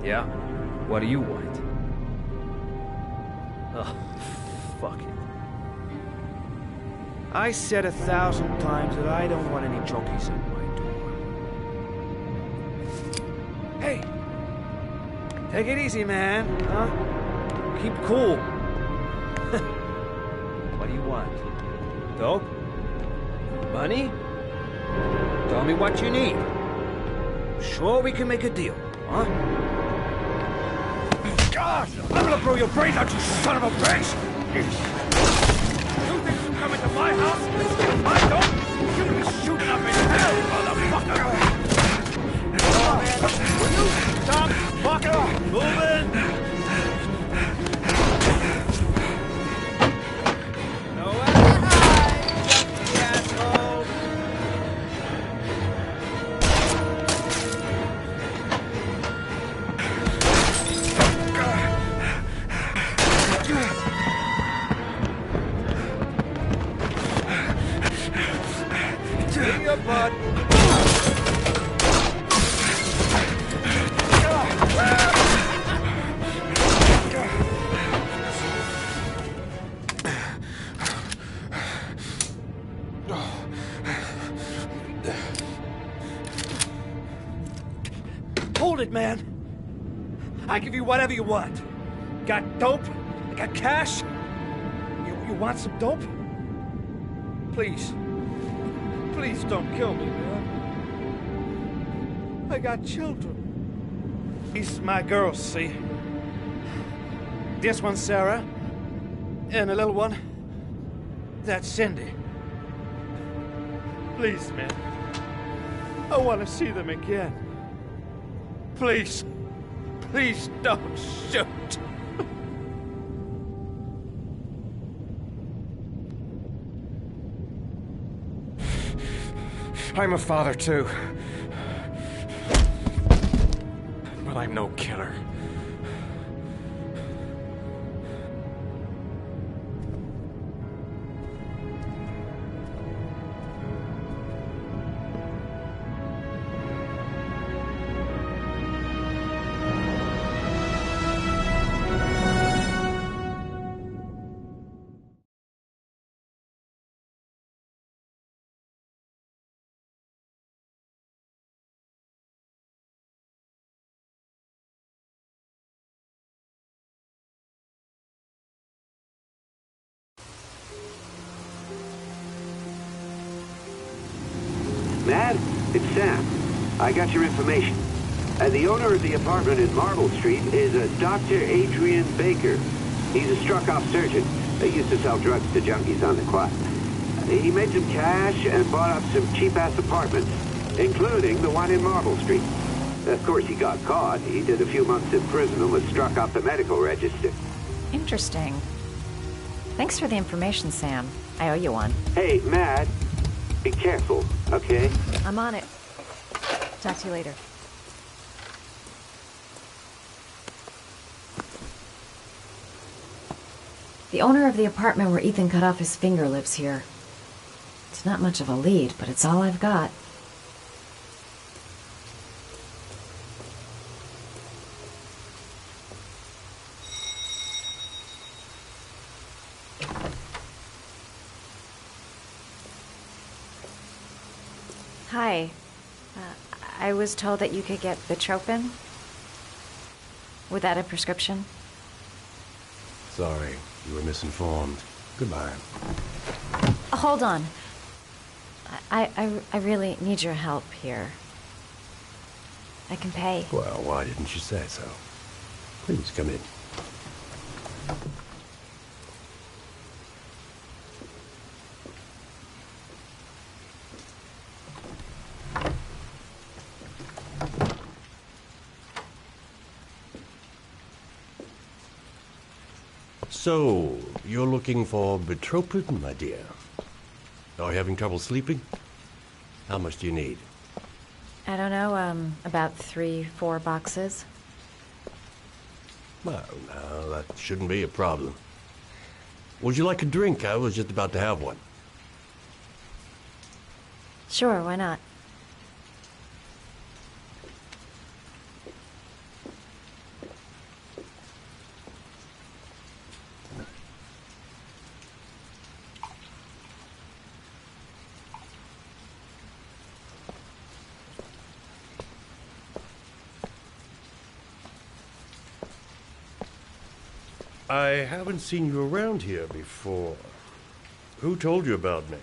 Yeah? What do you want? Oh, fuck it. I said 1,000 times that I don't want any jockeys at my door. Hey! Take it easy, man, huh? Keep cool. What do you want? Dope? Money? Tell me what you need. Sure we can make a deal, huh? God! I'm gonna blow your brains out, you son of a bitch! You think you can come into my house and steal my dope? You're gonna be shooting up in hell, motherfucker! Come on, man. Will you stop fucking moving? Nowhere to hide, junkie asshole! Give your butt. Hold it, man. I give you whatever you want. Got dope? Got cash? You want some dope? Please. Please don't kill me, man. I got children. These are my girls, see? This one's Sarah. And the little one, that's Cindy. Please, man. I want to see them again. Please. Please don't shoot. I'm a father, too. But I'm no killer. Matt, it's Sam. I got your information. The owner of the apartment in Marble Street is a Dr. Adrian Baker. He's a struck-off surgeon. They used to sell drugs to junkies on the quad. He made some cash and bought up some cheap-ass apartments, including the one in Marble Street. Of course, he got caught. He did a few months in prison and was struck off the medical register. Interesting. Thanks for the information, Sam. I owe you one. Hey, Matt, be careful, okay? I'm on it. Talk to you later. The owner of the apartment where Ethan cut off his finger lives here. It's not much of a lead, but it's all I've got. Hi. I was told that you could get Bitropin. Without a prescription. Sorry, you were misinformed. Goodbye. Hold on. I really need your help here. I can pay. Well, why didn't you say so? Please come in. So, you're looking for Bitropin, my dear? Are you having trouble sleeping? How much do you need? I don't know, about 3-4 boxes. Well, no, that shouldn't be a problem. Would you like a drink? I was just about to have one. Sure, why not? I haven't seen you around here before. Who told you about me?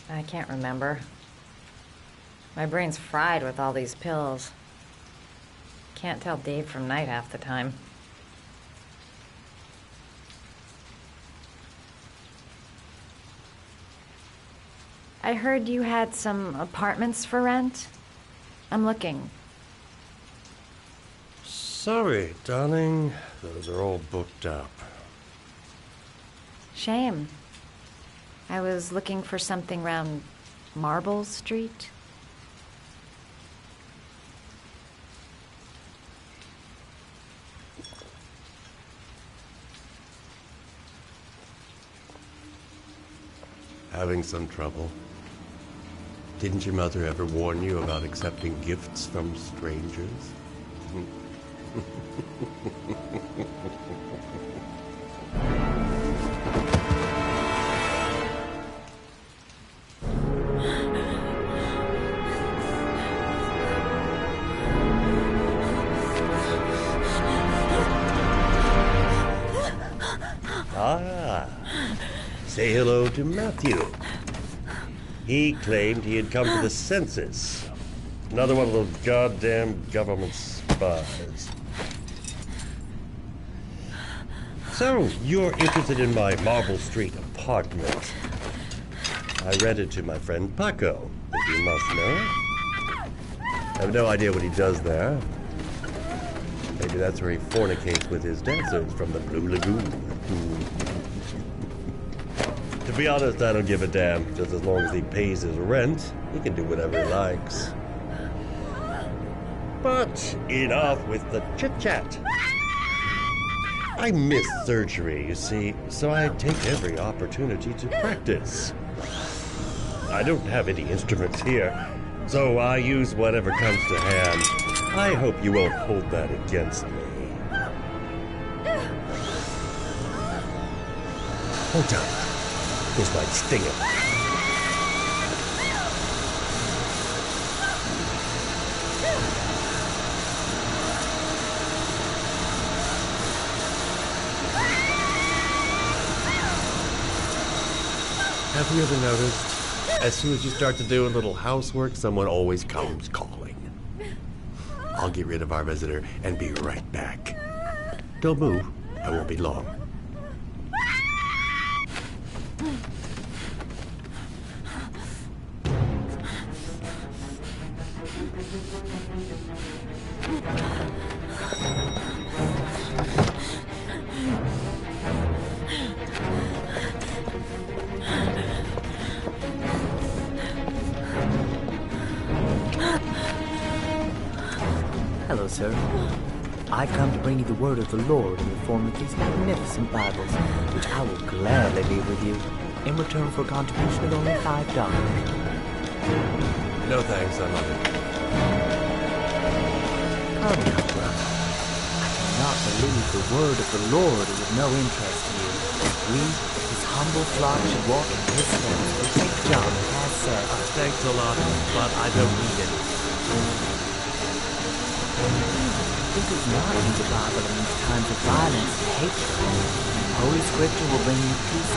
I can't remember. My brain's fried with all these pills. Can't tell day from night half the time. I heard you had some apartments for rent. I'm looking. Sorry, darling. Those are all booked up. Shame. I was looking for something around Marble Street. Having some trouble? Didn't your mother ever warn you about accepting gifts from strangers? Say hello to Matthew. He claimed he had come to the census. Another one of those goddamn government spies. So, you're interested in my Marble Street apartment. I rented to my friend Paco, as you must know. I have no idea what he does there. Maybe that's where he fornicates with his dancers from the Blue Lagoon. To be honest, I don't give a damn. Just as long as he pays his rent, he can do whatever he likes. But enough with the chit-chat. I miss surgery, you see, so I take every opportunity to practice. I don't have any instruments here, so I use whatever comes to hand. I hope you won't hold that against me. Hold on. This might sting him. Have you ever noticed, as soon as you start to do a little housework, someone always comes calling? I'll get rid of our visitor and be right back. Don't move. I won't be long. Hello, sir. I come to bring you the word of the Lord in the form of these magnificent Bibles, which I will gladly leave with you in return for a contribution of only $5. No thanks, I love it. Come now, brother. I cannot believe the word of the Lord is of no interest to you. We, his humble flock, should walk in his steps, for St. John has said. Thanks a lot, but I don't need it. This is not read the Bible in these times of violence and hatred. Holy Scripture will bring you peace.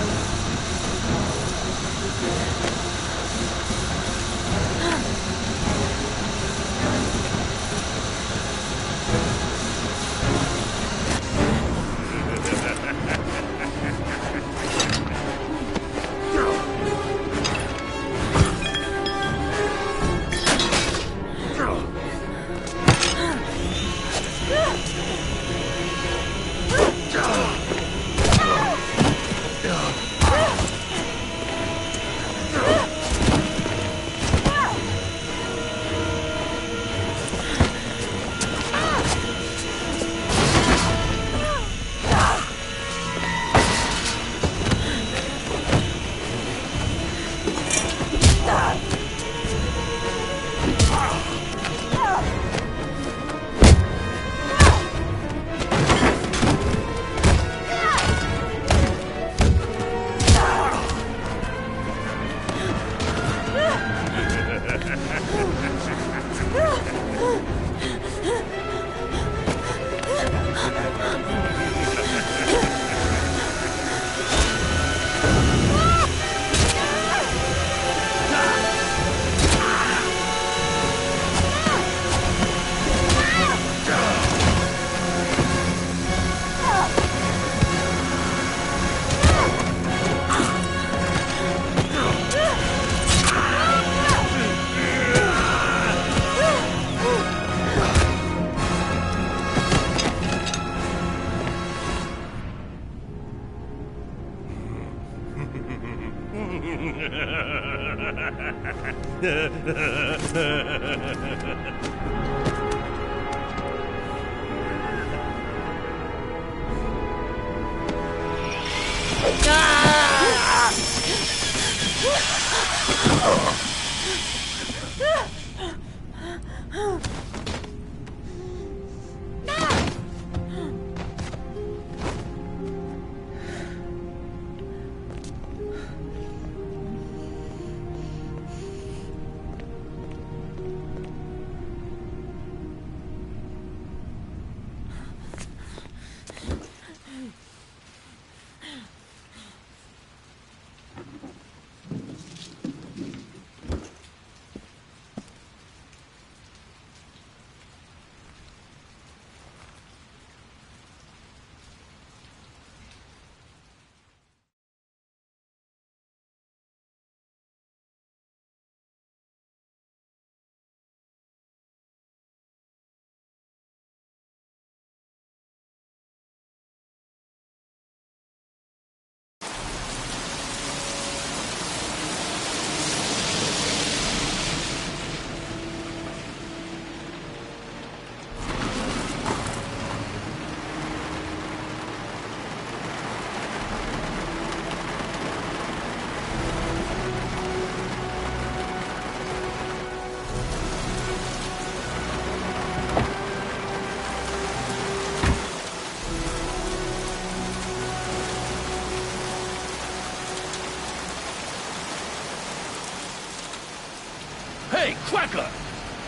Hey, Cracker!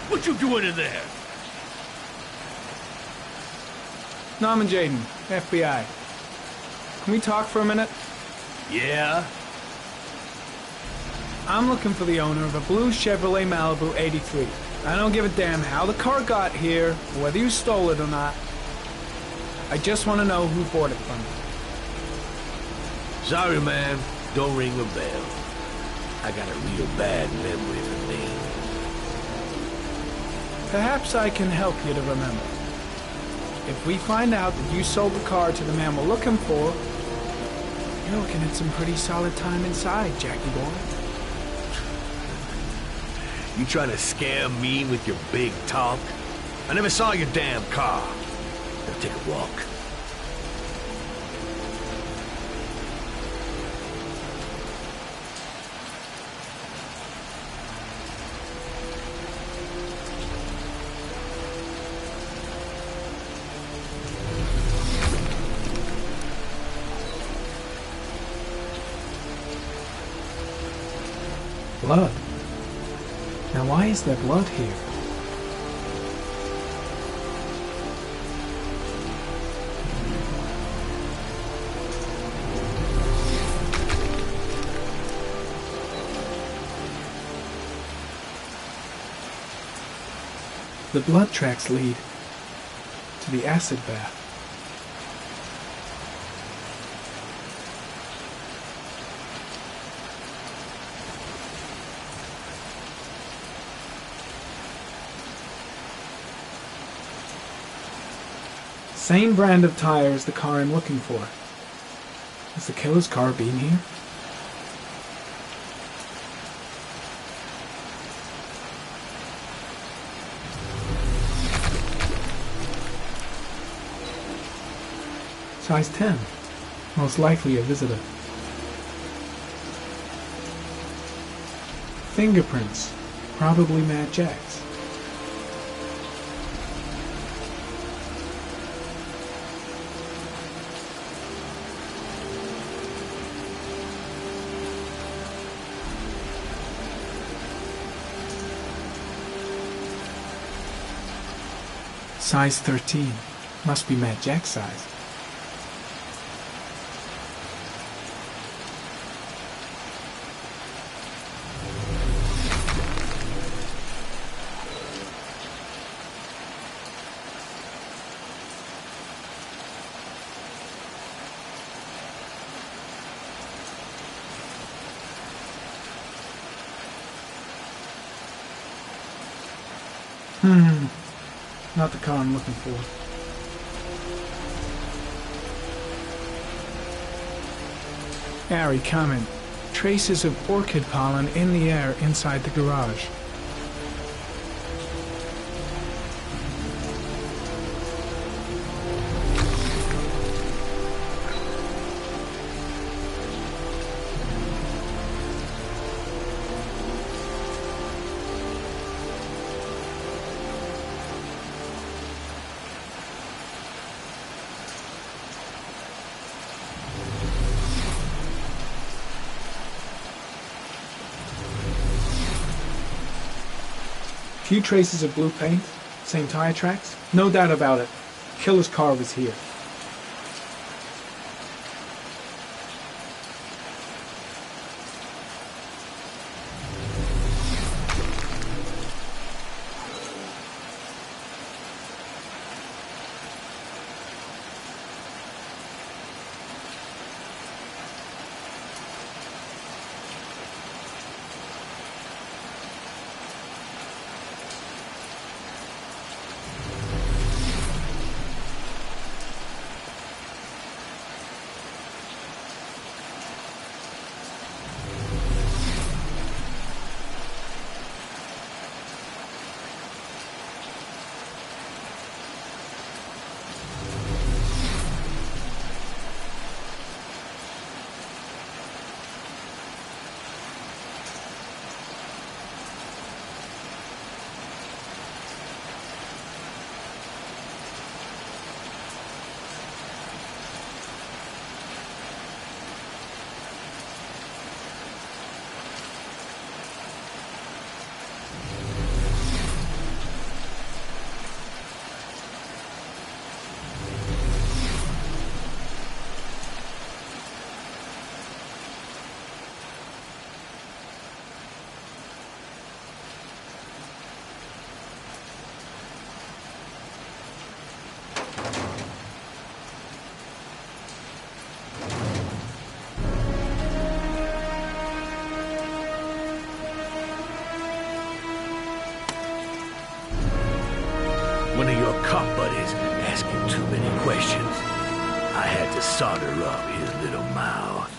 What you doing in there? Norman Jaden, FBI. Can we talk for a minute? Yeah? I'm looking for the owner of a blue Chevrolet Malibu 83. I don't give a damn how the car got here, or whether you stole it or not. I just want to know who bought it from you. Sorry, man. Don't ring a bell. I got a real bad memory for names. Perhaps I can help you to remember. If we find out that you sold the car to the man we're looking for, you're looking at some pretty solid time inside, Jackie boy. You trying to scare me with your big talk? I never saw your damn car. Now take a walk. Blood. Now why is there blood here? The blood tracks lead to the acid bath. Same brand of tire as the car I'm looking for. Has the killer's car been here? Size 10. Most likely a visitor. Fingerprints. Probably Matt Jack's. Size 13. Must be Matt Jack's size. Not the car I'm looking for. Harry, come in. traces of orchid pollen in the air inside the garage. Few traces of blue paint, same tire tracks. No doubt about it. Killer's car was here. One of your cop buddies asking too many questions. I had to solder up his little mouth.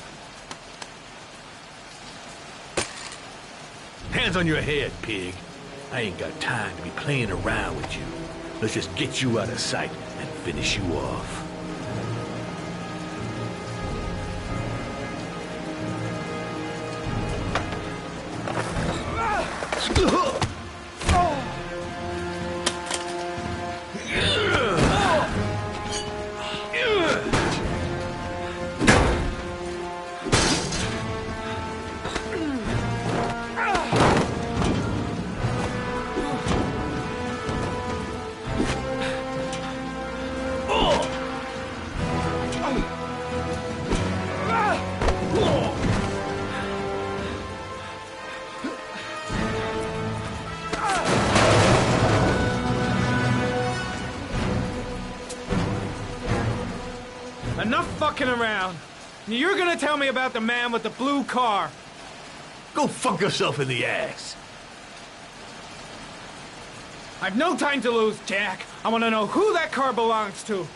Hands on your head, pig. I ain't got time to be playing around with you. Let's just get you out of sight and finish you off. Enough fucking around. You're gonna tell me about the man with the blue car. Go fuck yourself in the ass. I've no time to lose, Jack. I want to know who that car belongs to.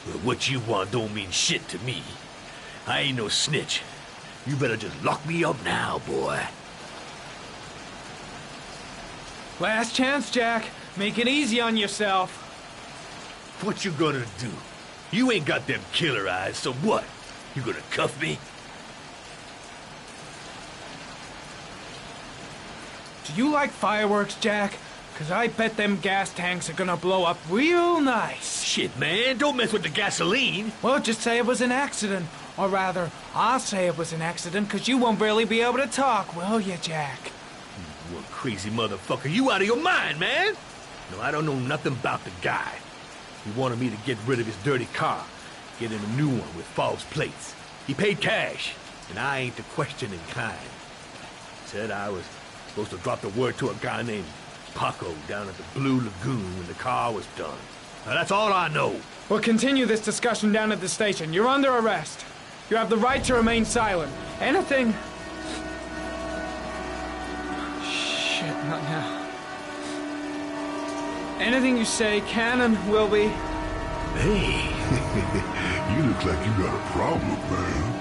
Well, what you want don't mean shit to me. I ain't no snitch. You better just lock me up now, boy. Last chance, Jack. Make it easy on yourself. What you gonna do? You ain't got them killer eyes, so what? You gonna cuff me? Do you like fireworks, Jack? 'Cause I bet them gas tanks are gonna blow up real nice. Shit, man, don't mess with the gasoline. Well, just say it was an accident. Or rather, I'll say it was an accident, 'cause you won't really be able to talk, will you, Jack? You one crazy motherfucker. You out of your mind, man. No, I don't know nothing about the guy. He wanted me to get rid of his dirty car, get him a new one with false plates. He paid cash, and I ain't the questioning kind. Said I was supposed to drop the word to a guy named Paco down at the Blue Lagoon when the car was done. Now, that's all I know. We'll continue this discussion down at the station. You're under arrest. You have the right to remain silent. Anything... Shit, not now. Anything you say can and will be... Hey. You look like you got a problem, man.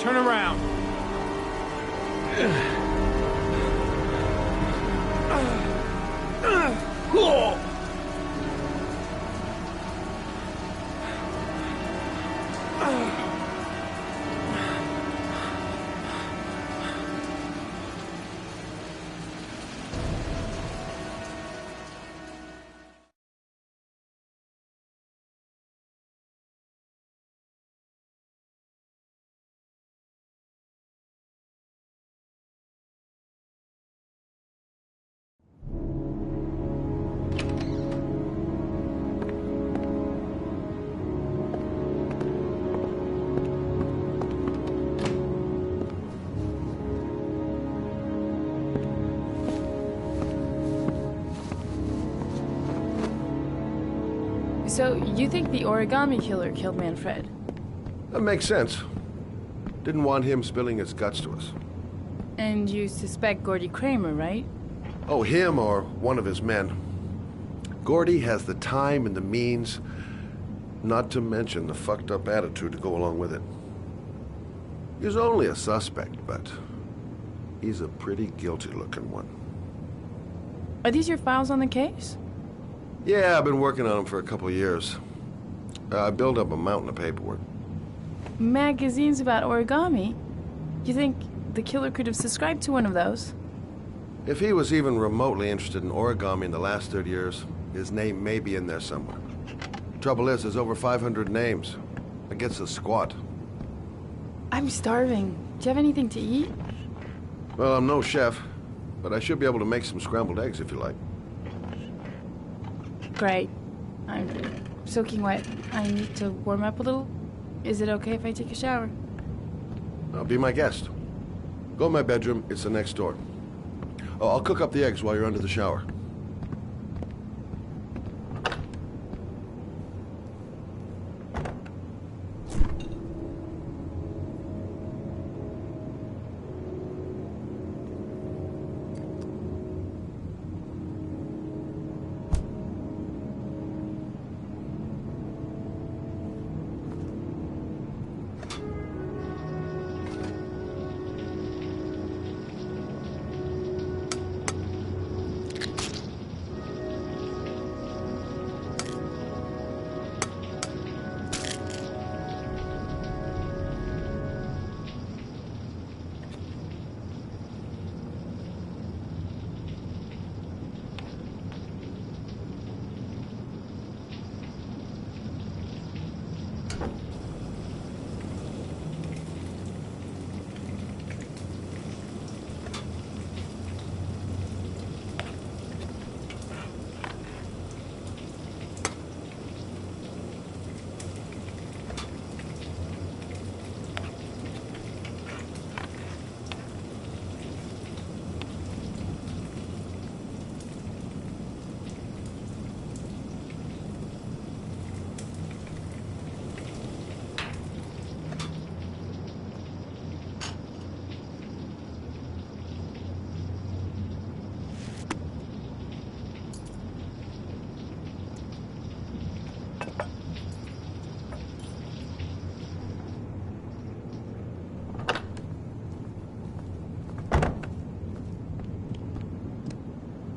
Turn around. So, you think the origami killer killed Manfred? That makes sense. Didn't want him spilling his guts to us. And you suspect Gordy Kramer, right? Oh, him or one of his men. Gordy has the time and the means, not to mention the fucked up attitude to go along with it. He's only a suspect, but he's a pretty guilty looking one. Are these your files on the case? Yeah, I've been working on him for a couple of years. I built up a mountain of paperwork. Magazines about origami? You think the killer could have subscribed to one of those? If he was even remotely interested in origami in the last 30 years, his name may be in there somewhere. Trouble is, there's over 500 names. That gets us squat. I'm starving. Do you have anything to eat? Well, I'm no chef, but I should be able to make some scrambled eggs if you like. Great. I'm soaking wet. I need to warm up a little. Is it okay if I take a shower? Be my guest. Go in my bedroom. It's the next door. Oh, I'll cook up the eggs while you're under the shower.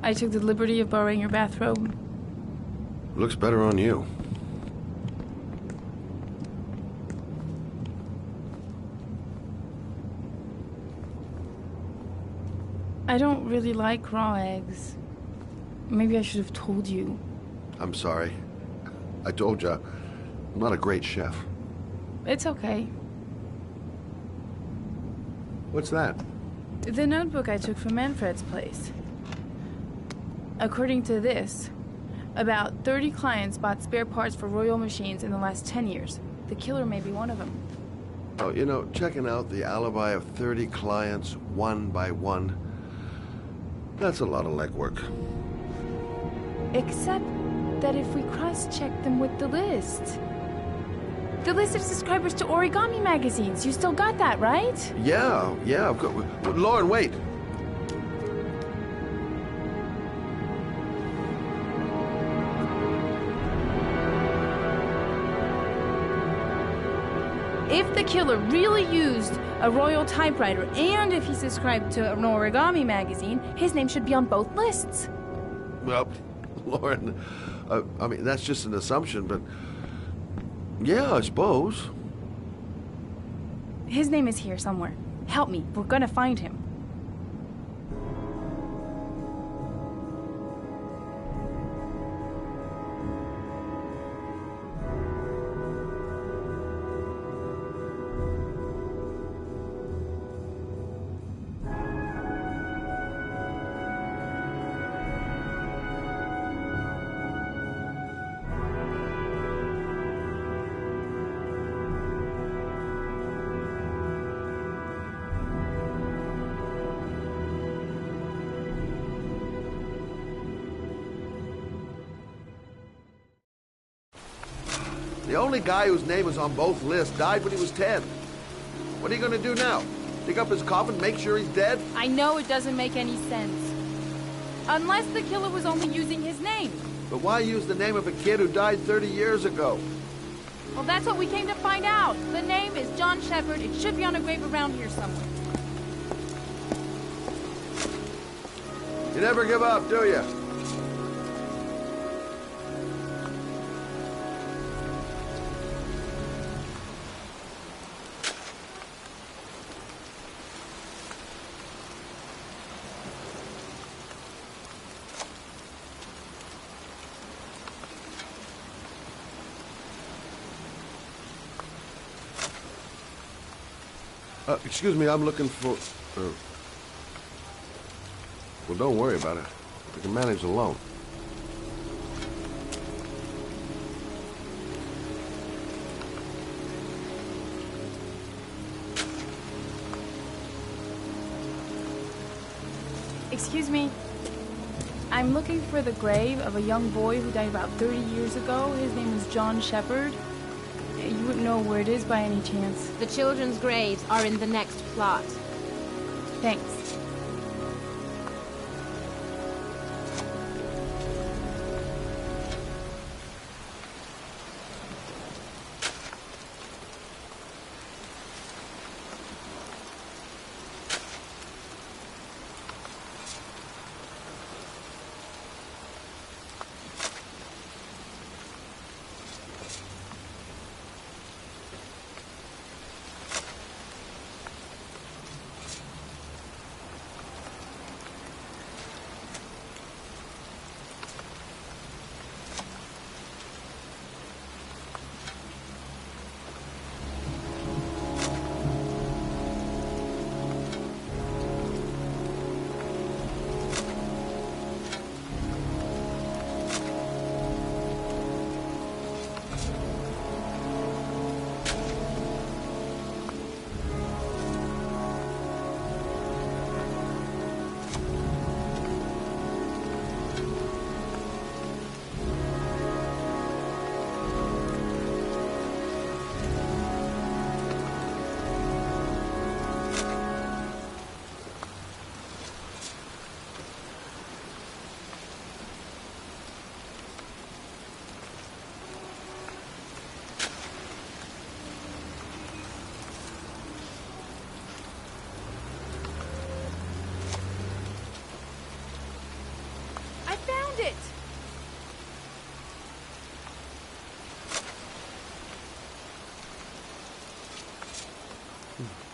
I took the liberty of borrowing your bathrobe. Looks better on you. I don't really like raw eggs. Maybe I should have told you. I'm sorry. I told you, I'm not a great chef. It's okay. What's that? The notebook I took from Manfred's place. According to this, about 30 clients bought spare parts for Royal machines in the last 10 years. The killer may be one of them. Oh, you know, checking out the alibi of 30 clients one by one, that's a lot of legwork. Except that if we cross-check them with the list. The list of subscribers to origami magazines. You still got that, right? Yeah, I've got... Lauren, wait! If the killer really used a royal typewriter and if he subscribed to an origami magazine, his name should be on both lists. Well, Lauren, I mean, that's just an assumption, but yeah, I suppose. His name is here somewhere. Help me. We're gonna find him. The only guy whose name is on both lists died when he was 10. What are you gonna do now? Dig up his coffin, make sure he's dead? I know it doesn't make any sense. Unless the killer was only using his name. But why use the name of a kid who died 30 years ago? Well, that's what we came to find out. The name is John Shepard. It should be on a grave around here somewhere. You never give up, do you? Excuse me, I'm looking for... Well, don't worry about it. We can manage alone. Excuse me. I'm looking for the grave of a young boy who died about 30 years ago. His name was John Shepard. You wouldn't know where it is by any chance. The children's graves are in the next plot. Thanks.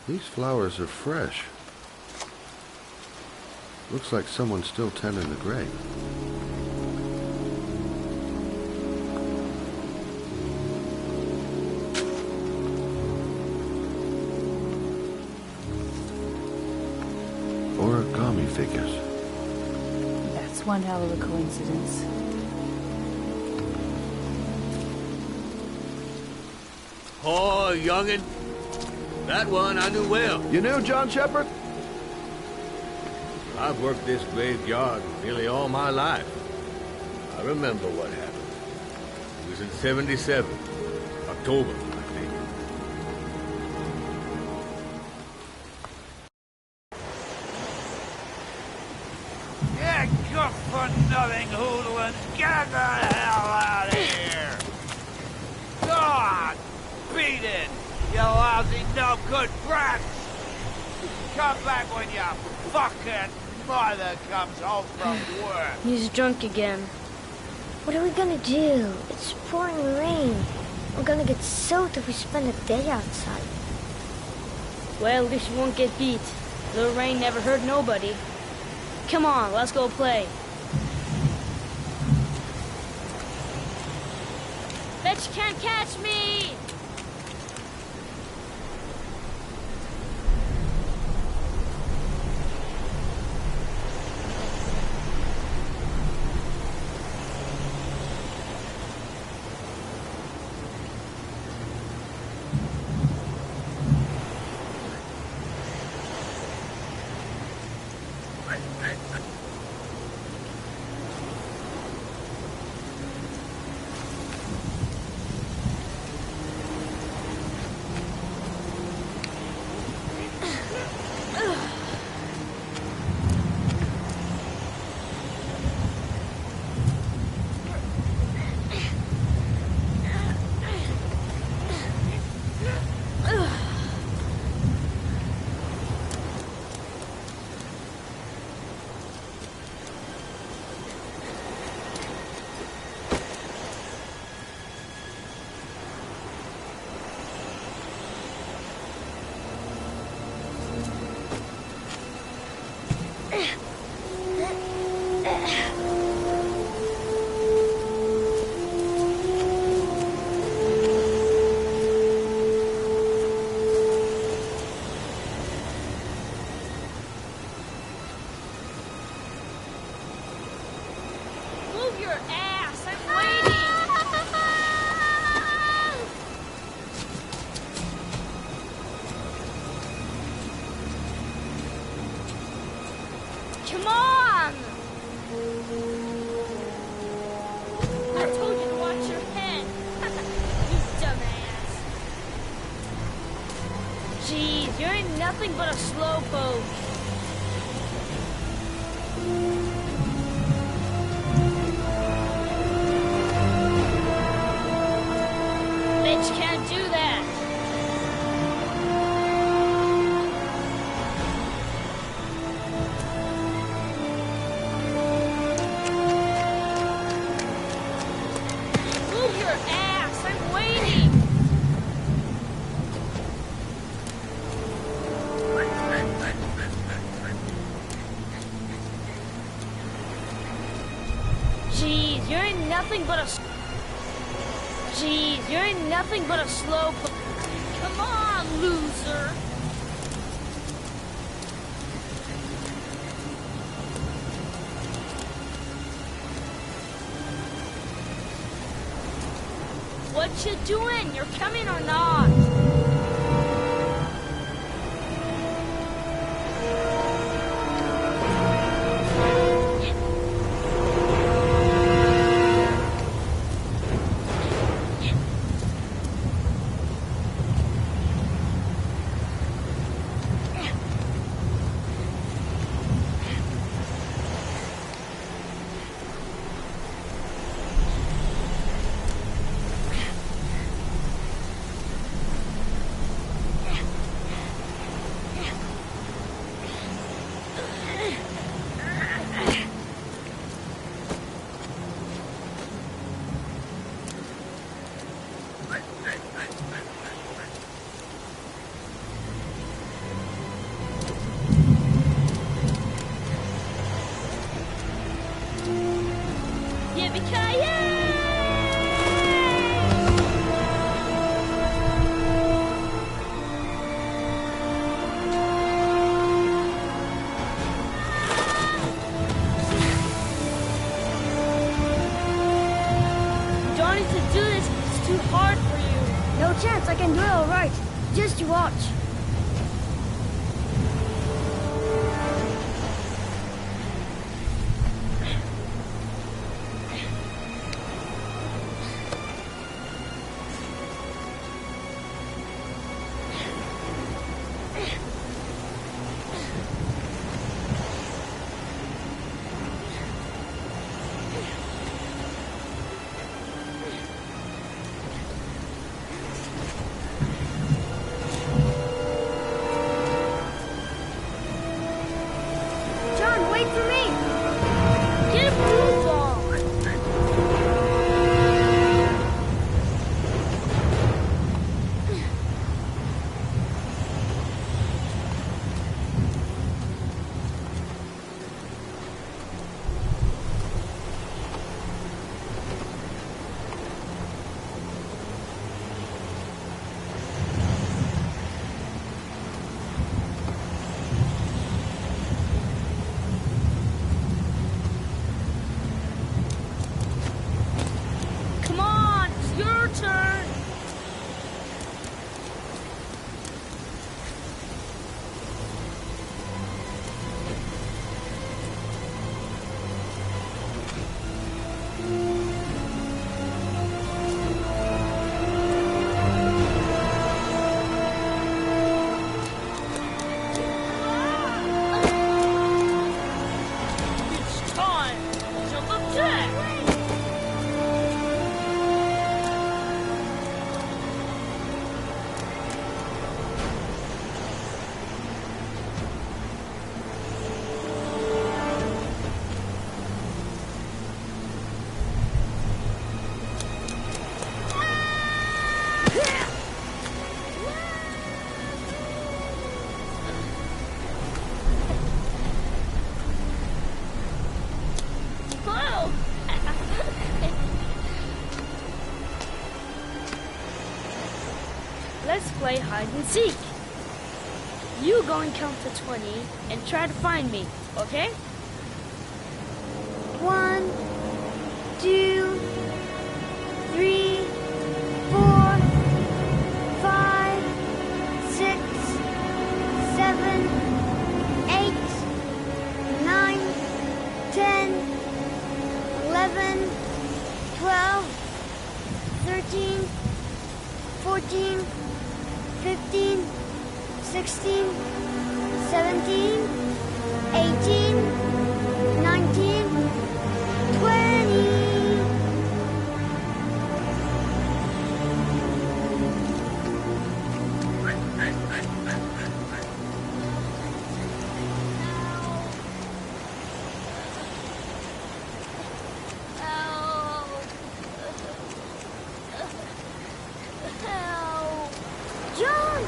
These flowers are fresh. Looks like someone's still tending the grave. Origami figures. That's one hell of a coincidence. Oh, youngin'. That one I knew well. You knew John Shepard? I've worked this graveyard nearly all my life. I remember what happened. It was in 77. October, I think. Yeah, good for nothing hoodlums. Get the hell out of here! God, beat it, you lousy no good brats! Come back when your fucking mother comes home from work. He's drunk again. What are we gonna do? It's pouring rain. We're gonna get soaked if we spend a day outside. Well, at least you won't get beat. The rain never hurt nobody. Come on, let's go play. Bet you can't catch me! Come on! I told you to watch your head. You dumbass. Jeez, you ain't nothing but a slowpoke. Bitch can't do that. Move your ass, I'm waiting. Jeez, you ain't nothing but a... Jeez, you ain't nothing but a slowpoke. Come on, loser. What you doing? You're coming or not? I can do it all right. Just you watch. play hide and seek. You go and count to 20 and try to find me, okay? 1, 2, 3, 4, 5, 6, 7, 8, 9, 10, 11, 12, 13, 14, 15, 16, 17, 18, 19, 20. John!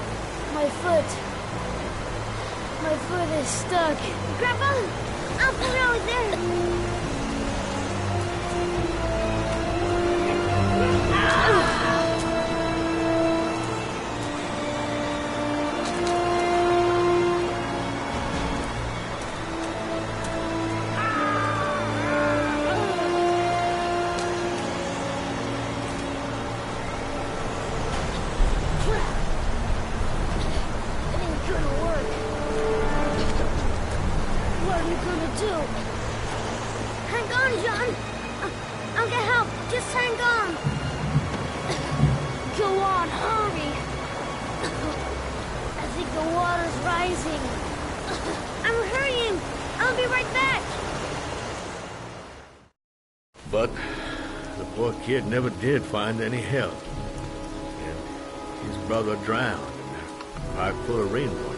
My foot is stuck. Grab on! I'll put it over there. But the poor kid never did find any help. And his brother drowned in a pipe full of rainwater.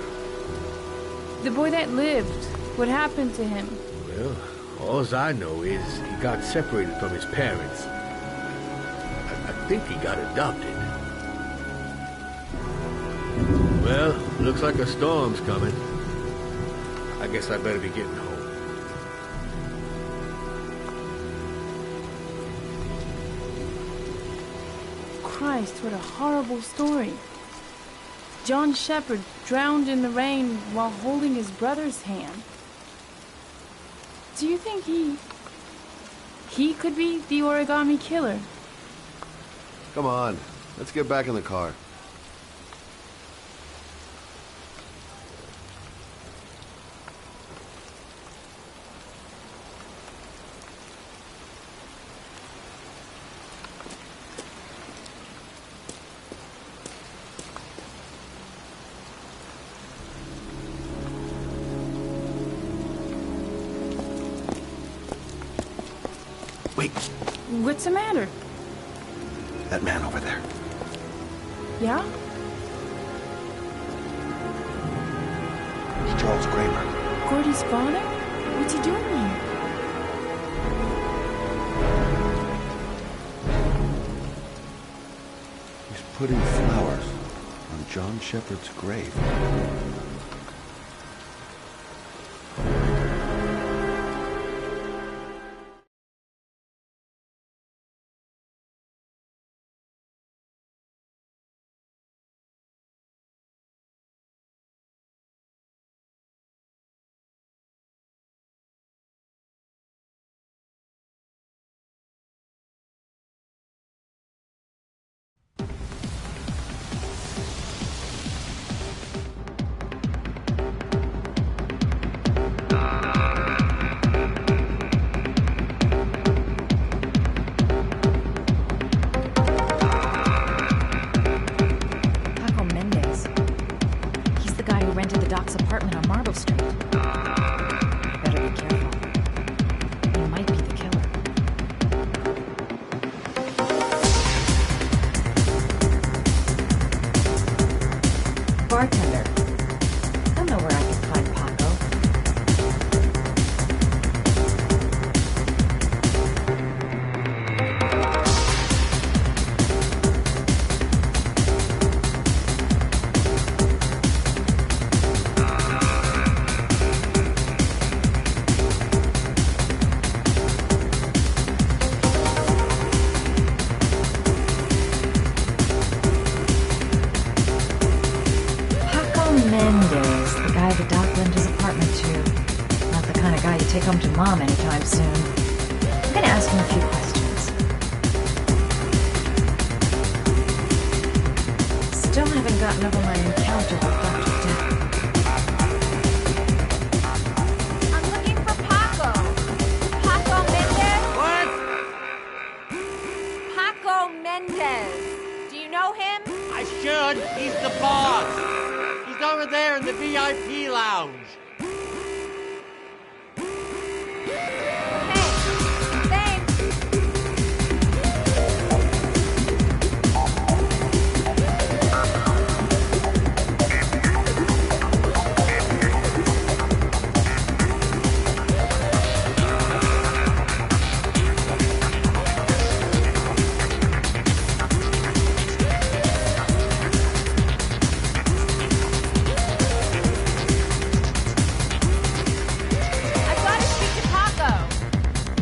The boy that lived, what happened to him? Well, all I know is he got separated from his parents. I think he got adopted. Well, looks like a storm's coming. I guess I better be getting home. Christ, what a horrible story. John Shepherd drowned in the rain while holding his brother's hand. Do you think he could be the origami killer? Come on, let's get back in the car. Wait, What's the matter? that man over there. Yeah? It's Charles Kramer. Gordy's father? What's he doing here? He's putting flowers on John Shepherd's grave. Apartment on Marble Street. Better be careful. He might be the killer. Bartender. I know where I can find Paco. Mendez, the guy the doc lent his apartment to. Not the kind of guy you take home to Mom anytime soon. I'm gonna ask him a few questions. Still haven't gotten over my encounter with Dr. Death. I'm looking for Paco. Paco Mendez? What? Paco Mendez. Do you know him? I should. He's the boss. He's over there in the VIP lounge.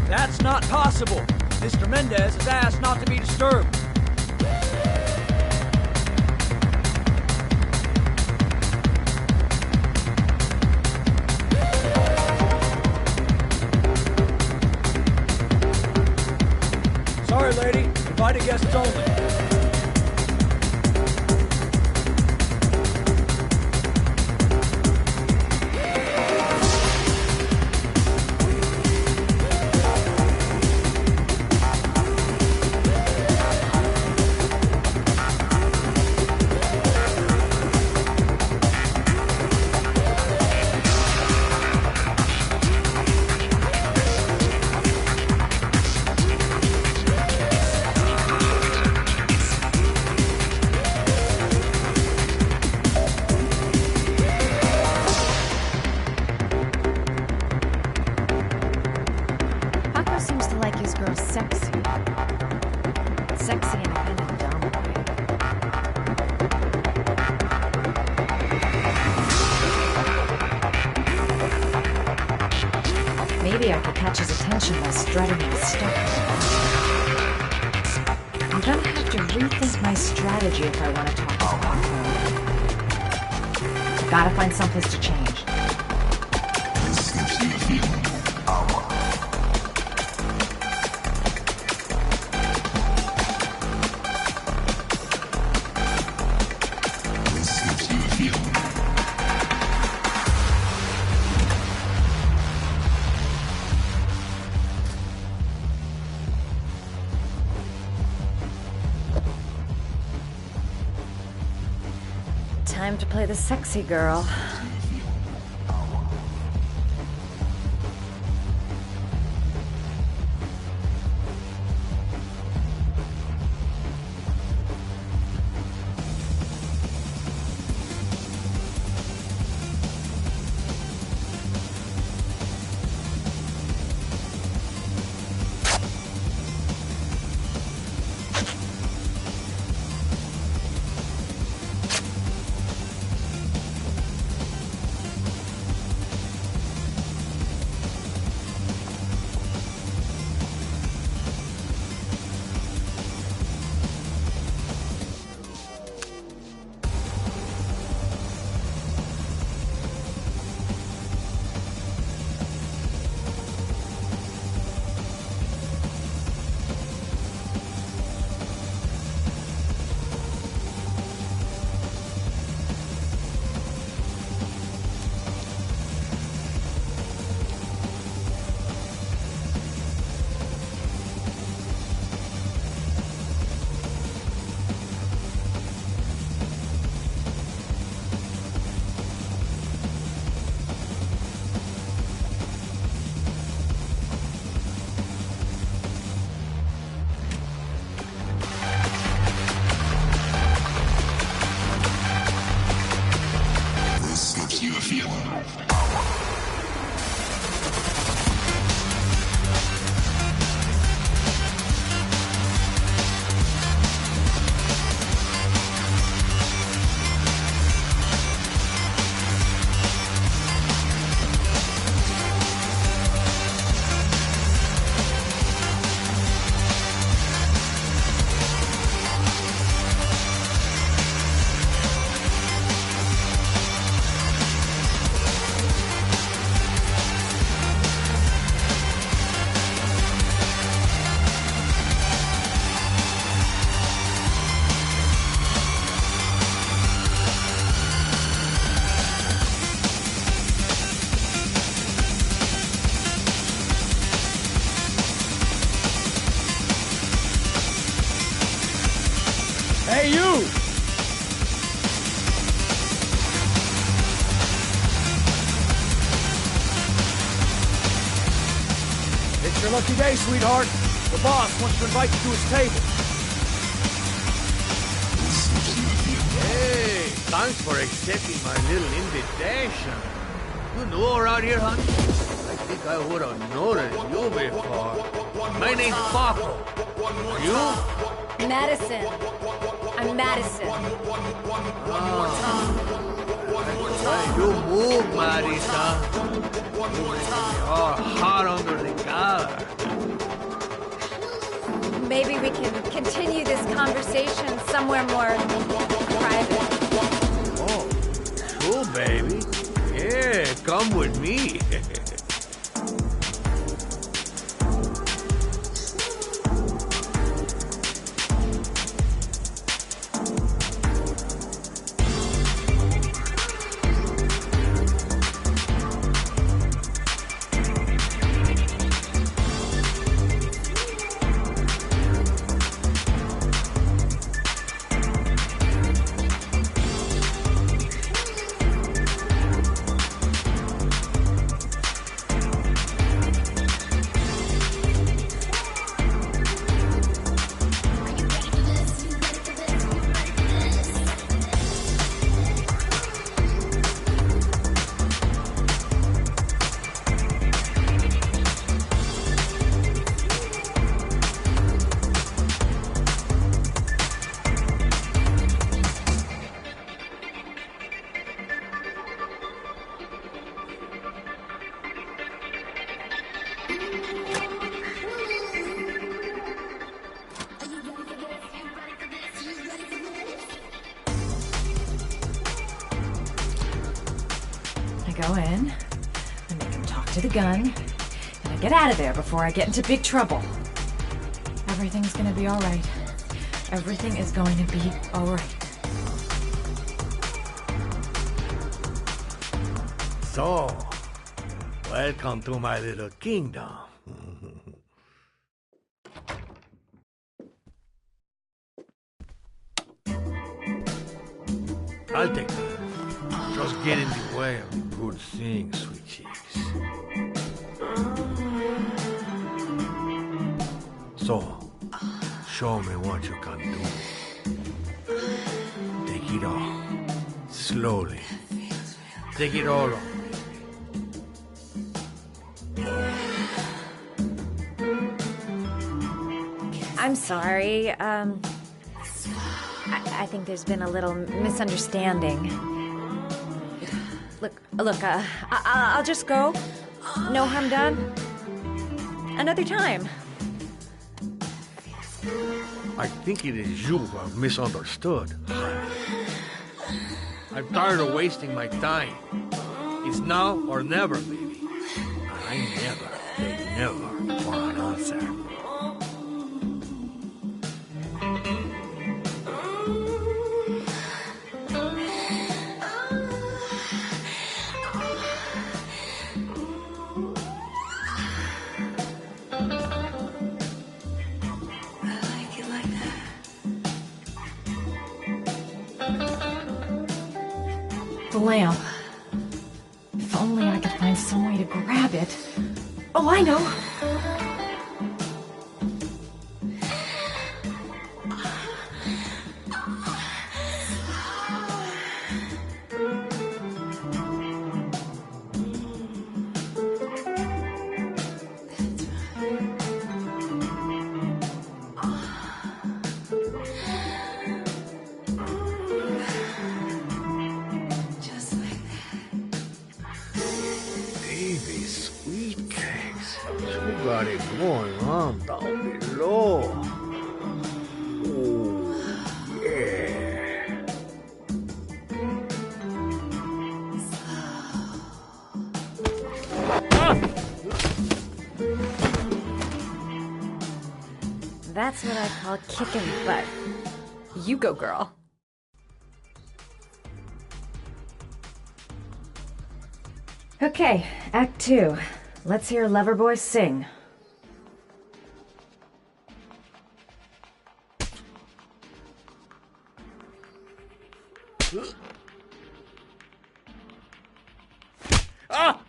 That's not possible. Mr. Mendez has asked not to be disturbed. Sorry, lady. Invited guests only. Maybe I could catch his attention by strutting my stuff. I'm gonna have to rethink my strategy if I want to talk to Paco. Gotta find someplace to change. Time to play the sexy girl. It's your lucky day, sweetheart. The boss wants to invite you to his table. Hey, thanks for accepting my little invitation. You new around here, honey? I think I would have noticed you before. My name's Paco. Are you? Madison. I'm Madison. You move, Marisa. You're hot under the collar. Maybe we can continue this conversation somewhere more private. Oh, cool, baby. Yeah, come with me. Go in, I make him talk to the gun, and I get out of there before I get into big trouble. Everything's gonna be alright. Everything is going to be alright. So, welcome to my little kingdom. I'll take that. Just get in the way of the good things, sweet cheeks. So, show me what you can do. Take it all. Slowly. Take it all on. I'm sorry, I think there's been a little misunderstanding. Look, I'll just go. No harm done. Another time. I think it is you who have misunderstood. I'm tired of wasting my time. It's now or never, baby. And I never take never for an answer. The lamp. If only I could find some way to grab it. Oh, I know! Got it going on down below. Oh, yeah. That's what I call kicking butt. You go, girl. Okay, Act 2. Let's hear Loverboy sing. Ah!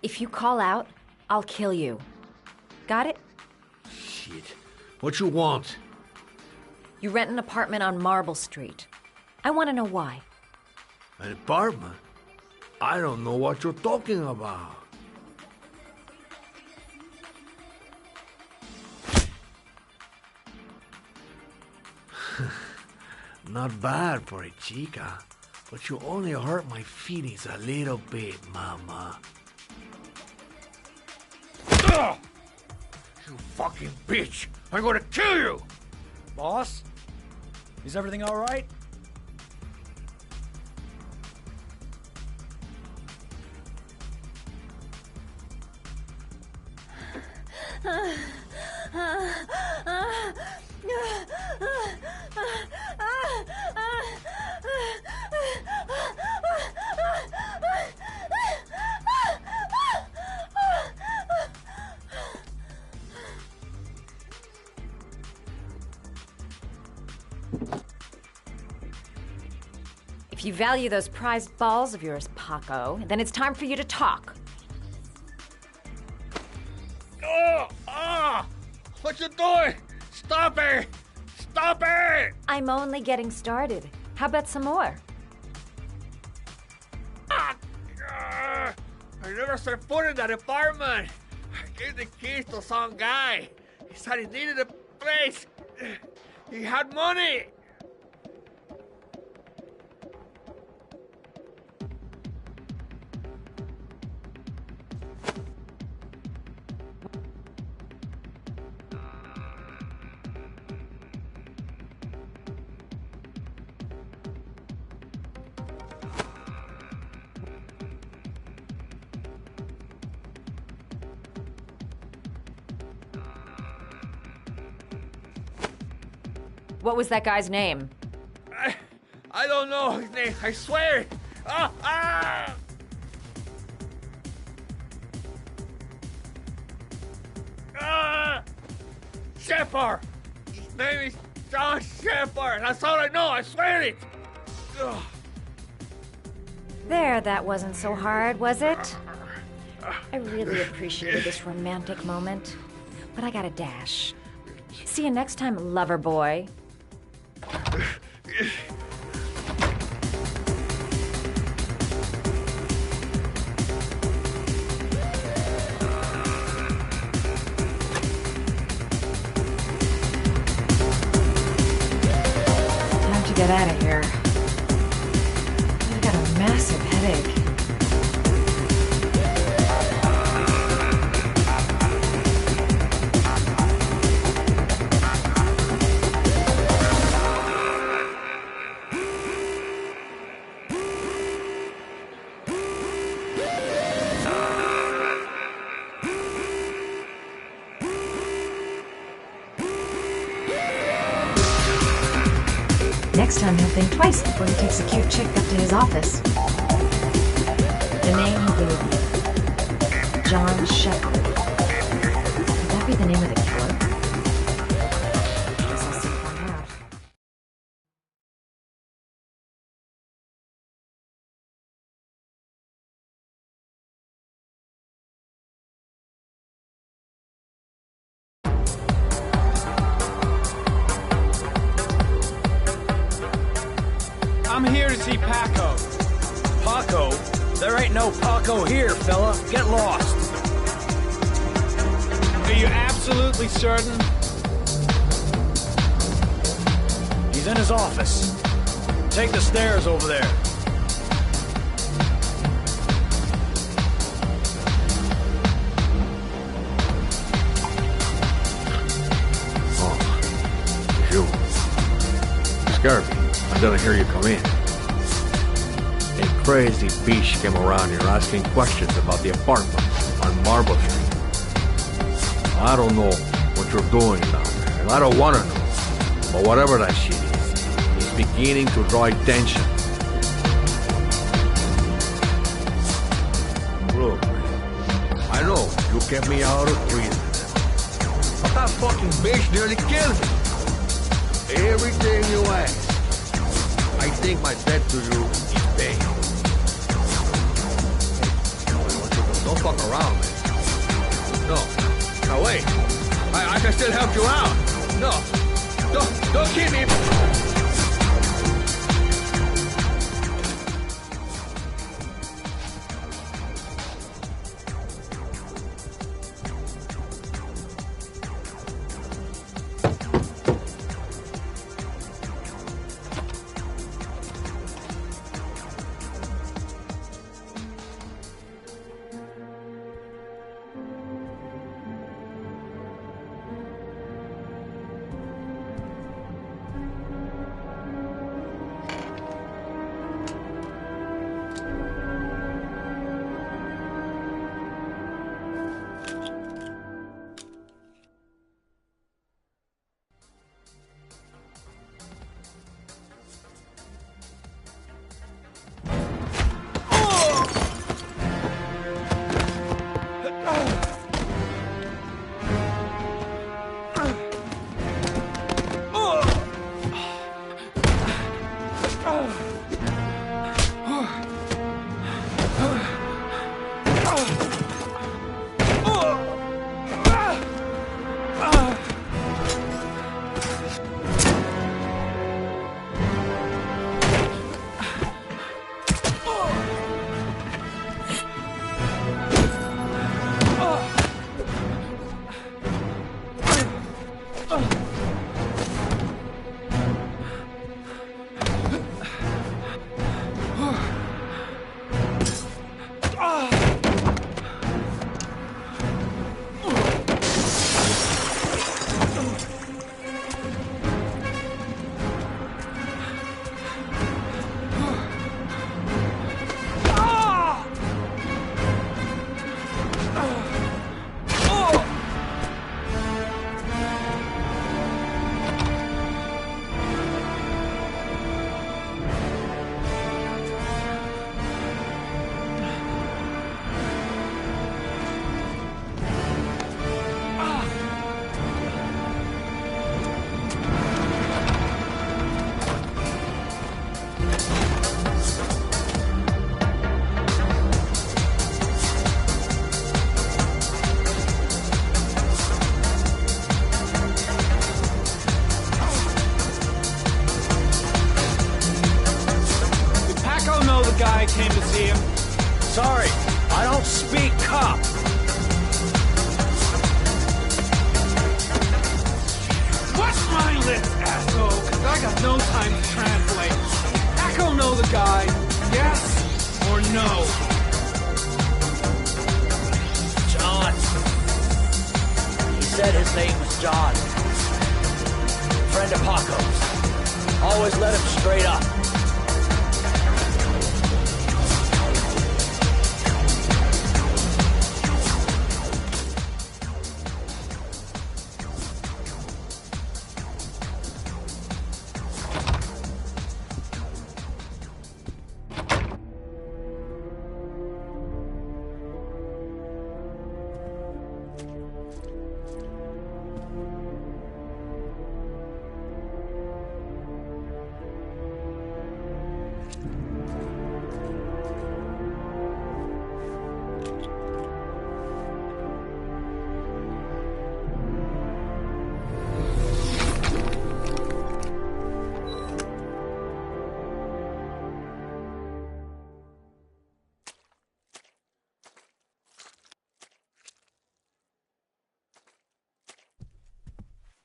If you call out, I'll kill you. Got it? Shit. What you want? You rent an apartment on Marble Street. I want to know why. An apartment? I don't know what you're talking about. Not bad for a chica, but you only hurt my feelings a little bit, mama. Ugh! You fucking bitch! I'm gonna kill you! Boss? Is everything all right? If you value those prized balls of yours, Paco, then it's time for you to talk. Oh! Ah! What you doing? Stop it! Stop it! I'm only getting started. How about some more? I never set foot in that apartment. I gave the keys to some guy. He said he needed a place. He had money. What was that guy's name? I don't know his name. I swear. Ah! Ah! Ah! Shepard. His name is John Shepard. That's all I know. I swear it. Ugh. There, that wasn't so hard, was it? I really appreciated this romantic moment, but I gotta dash. See you next time, lover boy. Time to get out of here. I got a massive headache. Next time he'll think twice before he takes a cute chick up to his office. The name he gave me. John Shepard. Would that be the name of the killer? Guess I'll soon find out. I'm here to see Paco. Paco? There ain't no Paco here, fella. Get lost. Are you absolutely certain? He's in his office. Take the stairs over there. Oh, you. Scared me. I didn't hear you come in. A crazy bitch came around here asking questions about the apartment on Marble Street. I don't know what you're doing down there, and I don't want to know. But whatever that shit is, it's beginning to draw attention. Look, I know you kept me out of prison, but that fucking bitch nearly killed me. Everything you ask, I think my debt to you is paid. I want you to Don't fuck around, man. No. Now wait. I can still help you out. No. Don't keep me. Guy came to see him. Sorry, I don't speak cop. Watch my lips, asshole, 'cause I got no time to translate. Paco know the guy, yes or no? John. He said his name was John. Friend of Paco's. Always let him straight up.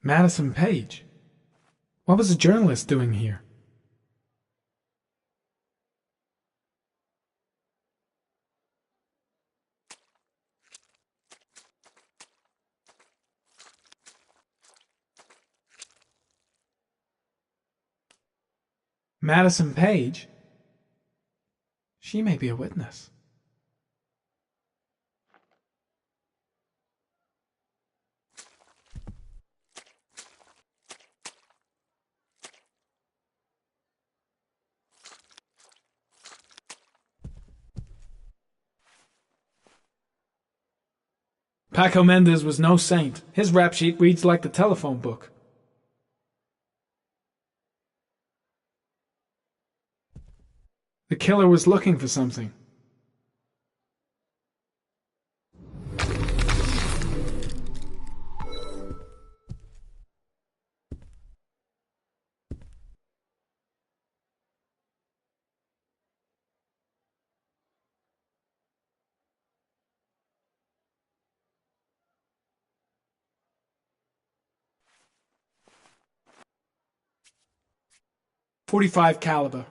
Madison Page? What was a journalist doing here? Madison Page? She may be a witness. Paco Mendez was no saint. His rap sheet reads like the telephone book. The killer was looking for something. .45 caliber.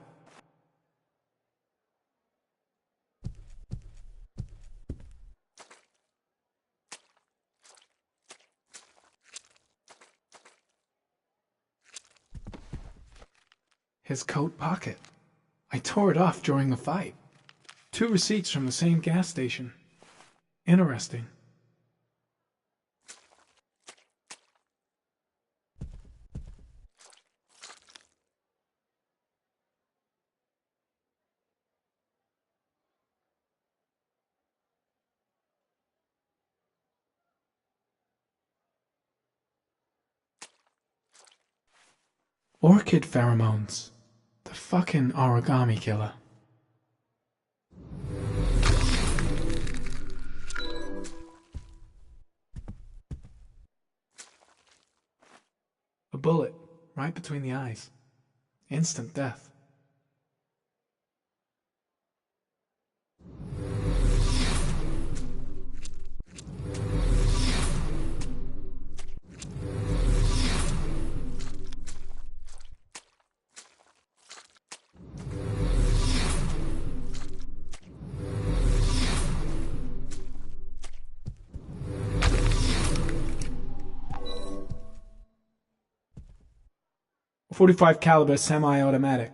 His coat pocket. I tore it off during the fight. 2 receipts from the same gas station. Interesting. Orchid pheromones. The fucking origami killer. A bullet, right between the eyes. Instant death. .45 caliber semi-automatic.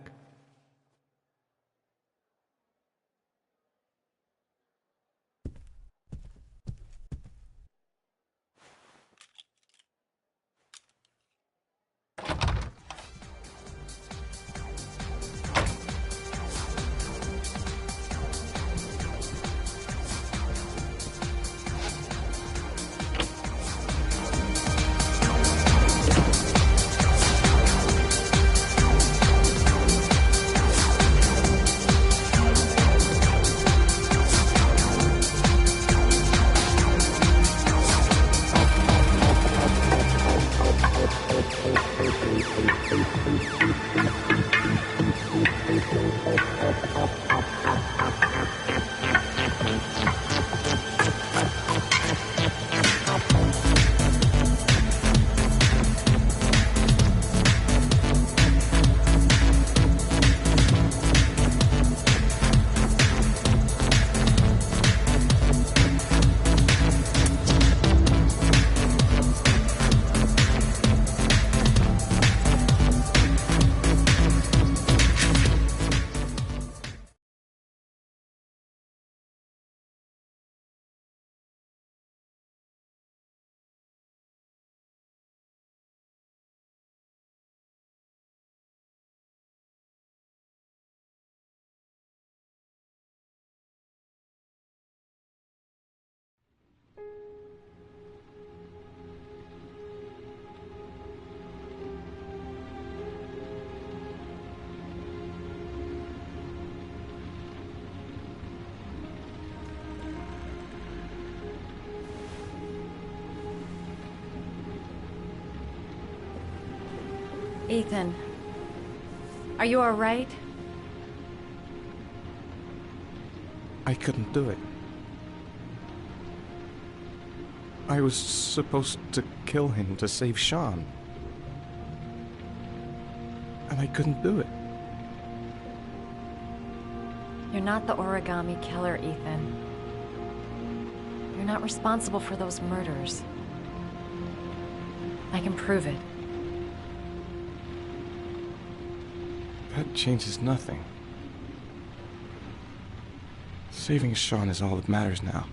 Ethan, are you all right? I couldn't do it. I was supposed to kill him to save Sean. And I couldn't do it. You're not the origami killer, Ethan. You're not responsible for those murders. I can prove it. That changes nothing. Saving Sean is all that matters now.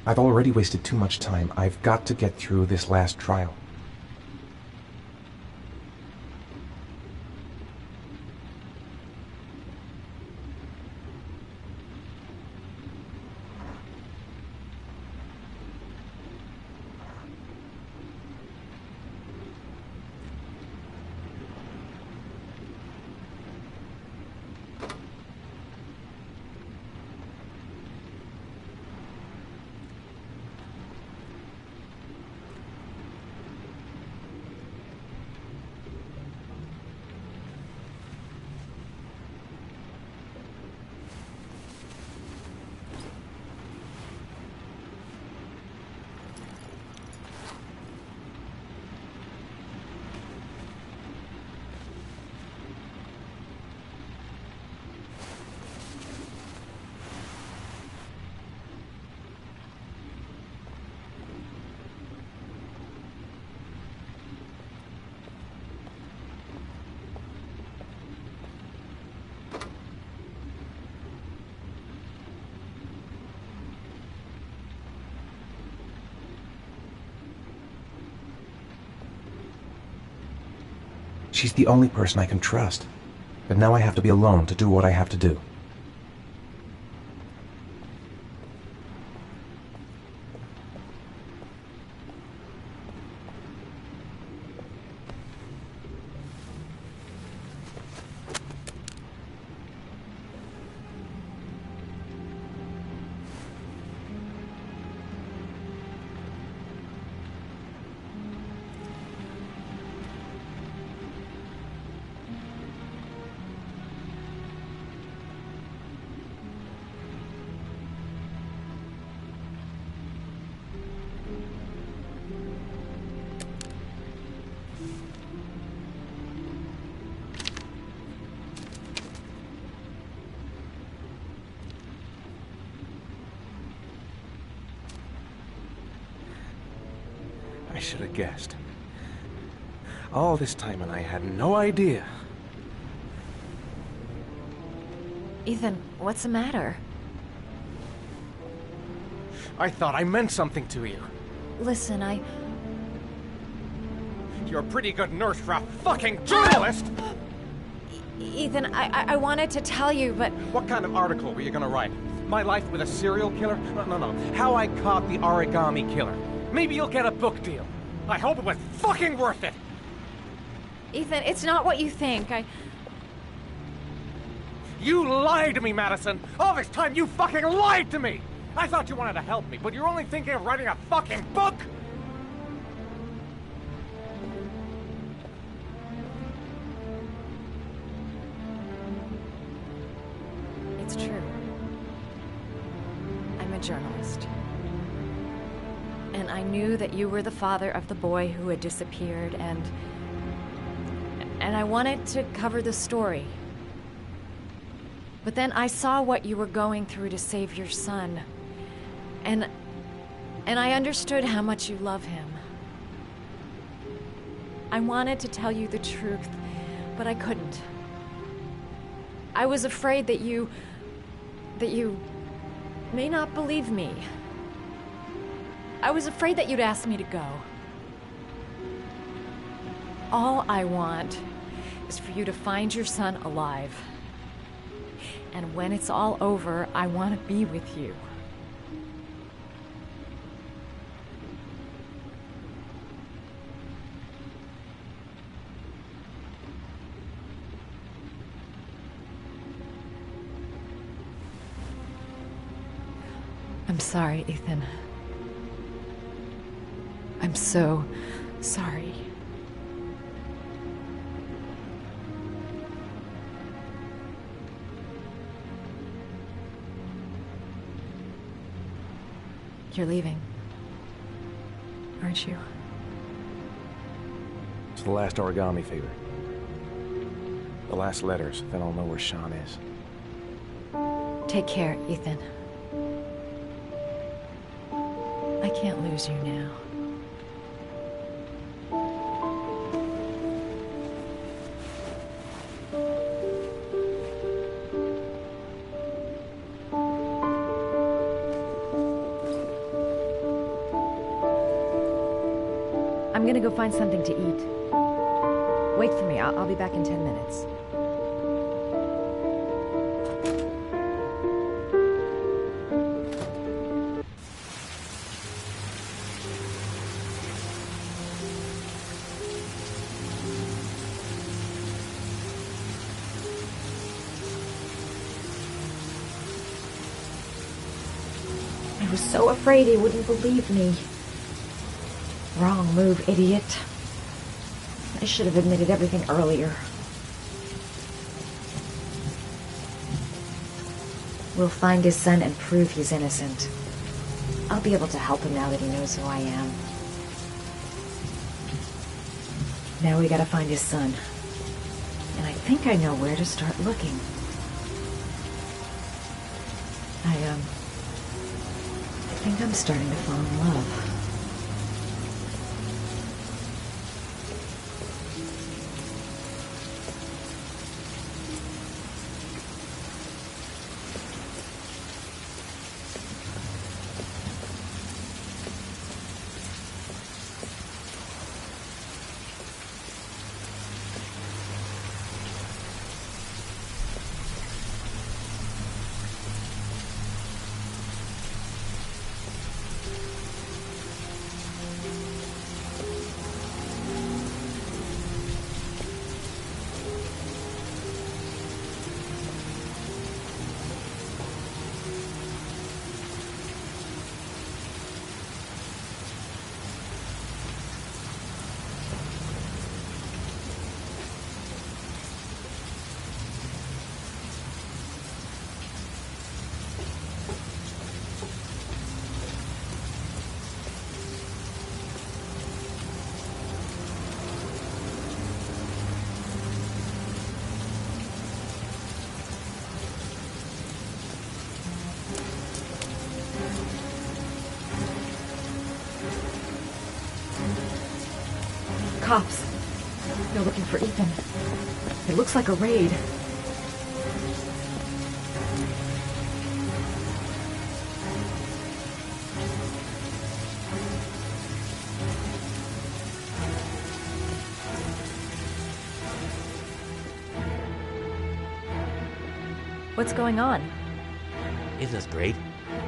I've already wasted too much time. I've got to get through this last trial. She's the only person I can trust. But now I have to be alone to do what I have to do. I should have guessed. All this time and I had no idea. Ethan, what's the matter? I thought I meant something to you. Listen, You're a pretty good nurse for a fucking journalist! Ethan, I wanted to tell you, but... What kind of article were you gonna write? My life with a serial killer? No. How I caught the origami killer. Maybe you'll get a book deal. I hope it was fucking worth it! Ethan, it's not what you think. You lied to me, Madison! All this time you fucking lied to me! I thought you wanted to help me, but you're only thinking of writing a fucking book! It's true. I'm a journalist. And I knew that you were the father of the boy who had disappeared, and I wanted to cover the story. But then I saw what you were going through to save your son. And I understood how much you love him. I wanted to tell you the truth, but I couldn't. I was afraid that you may not believe me. I was afraid that you'd ask me to go. All I want is for you to find your son alive. And when it's all over, I want to be with you. I'm sorry, Ethan. I'm so sorry. You're leaving, aren't you? It's the last origami favor. The last letters, then I'll know where Sean is. Take care, Ethan. I can't lose you now. I'm gonna go find something to eat. Wait for me. I'll be back in 10 minutes. I was so afraid he wouldn't believe me. Wrong move, idiot. I should have admitted everything earlier. We'll find his son and prove he's innocent. I'll be able to help him now that he knows who I am. Now we gotta find his son. And I think I know where to start looking. I think I'm starting to fall in love. Cops. They're looking for Ethan. It looks like a raid. What's going on? Isn't this great?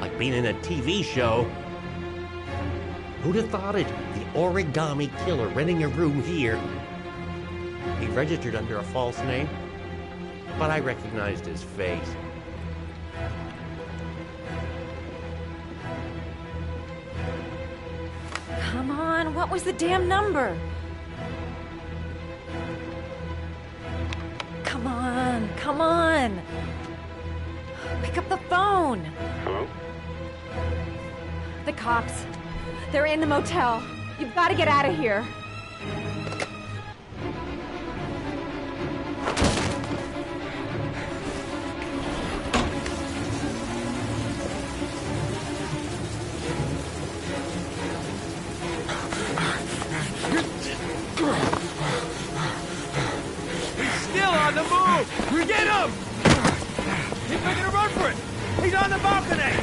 Like being in a TV show. Who'd have thought it? The origami killer renting a room here. He registered under a false name, but I recognized his face. Come on, what was the damn number? Come on, come on. Pick up the phone. Hello? The cops. They're in the motel. You've got to get out of here. He's still on the move! Get him! He's making a run for it! He's on the balcony!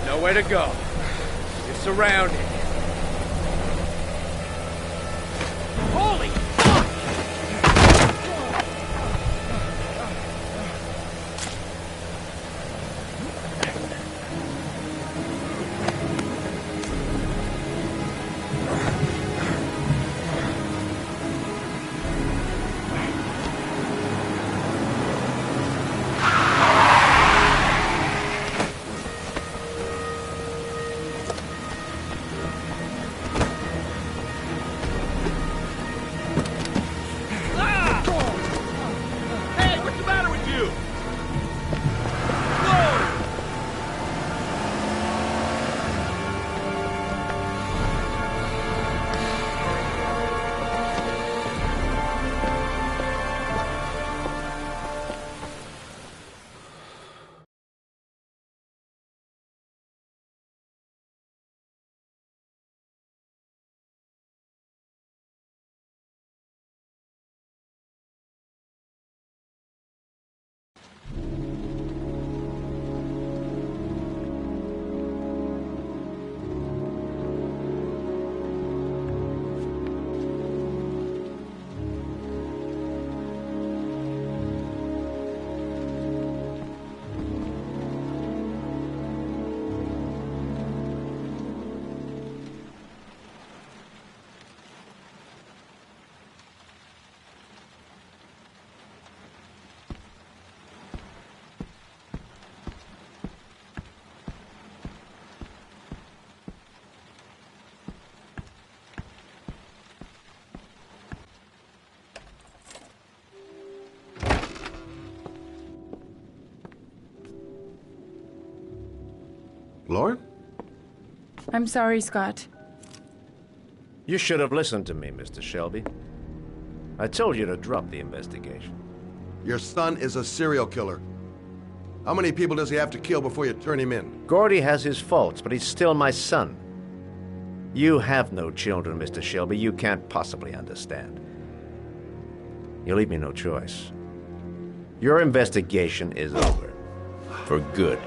Nowhere to go. You're surrounded. Holy fuck! Lauren? I'm sorry, Scott. You should have listened to me, Mr. Shelby. I told you to drop the investigation. Your son is a serial killer. How many people does he have to kill before you turn him in? Gordy has his faults, but he's still my son. You have no children, Mr. Shelby. You can't possibly understand. You leave me no choice. Your investigation is over. For good.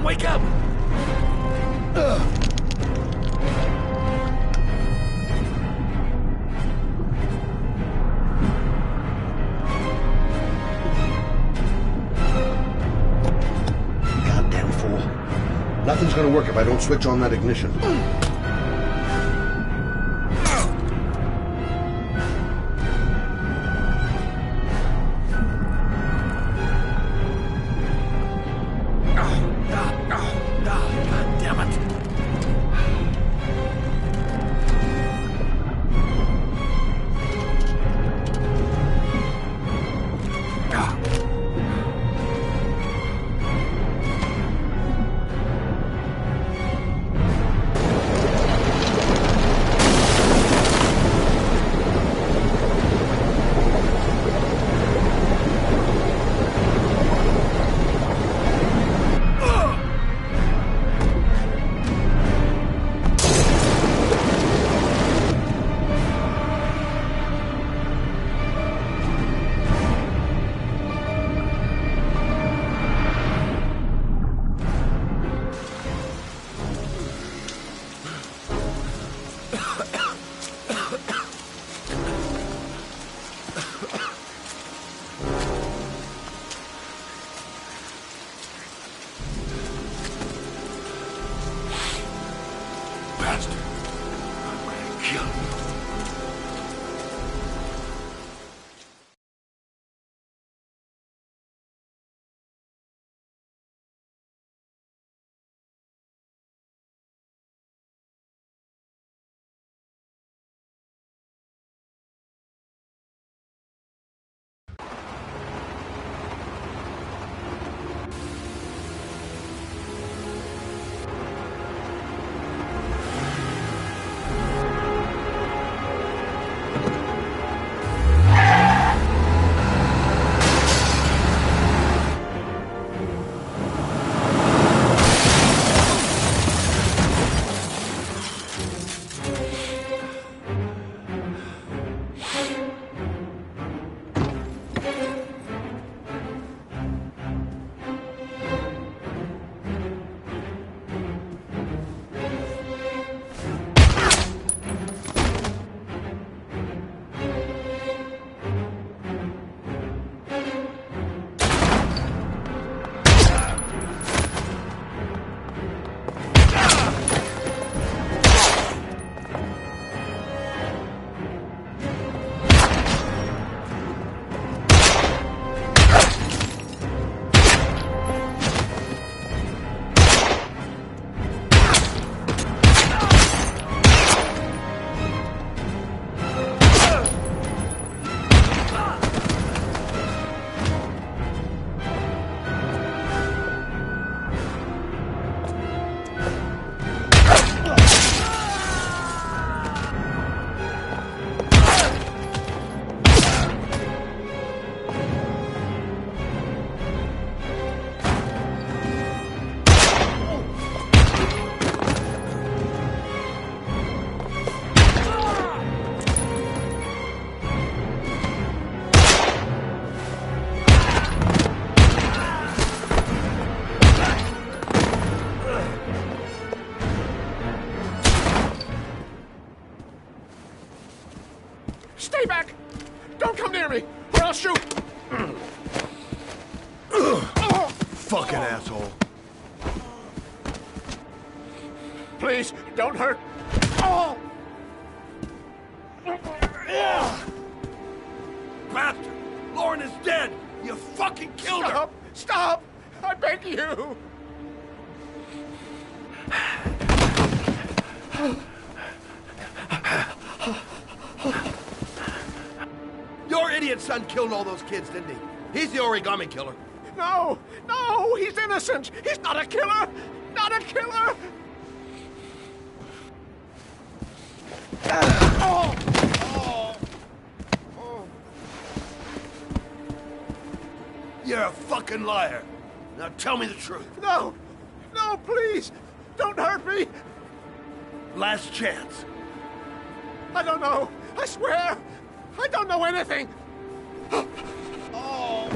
Wake up! Goddamn fool. Nothing's gonna work if I don't switch on that ignition. Don't come near me, or I'll shoot! Fucking asshole. Please, don't hurt. Oh! Bastard! Lauren is dead! You fucking killed her! Stop! I beg you! Your idiot son killed all those kids, didn't he? He's the origami killer. No! No! He's innocent! He's not a killer! Not a killer! Oh! Oh! Oh! You're a fucking liar. Now tell me the truth. No! No, please! Don't hurt me! Last chance. I don't know. I swear. I don't know anything. Oh. Oh.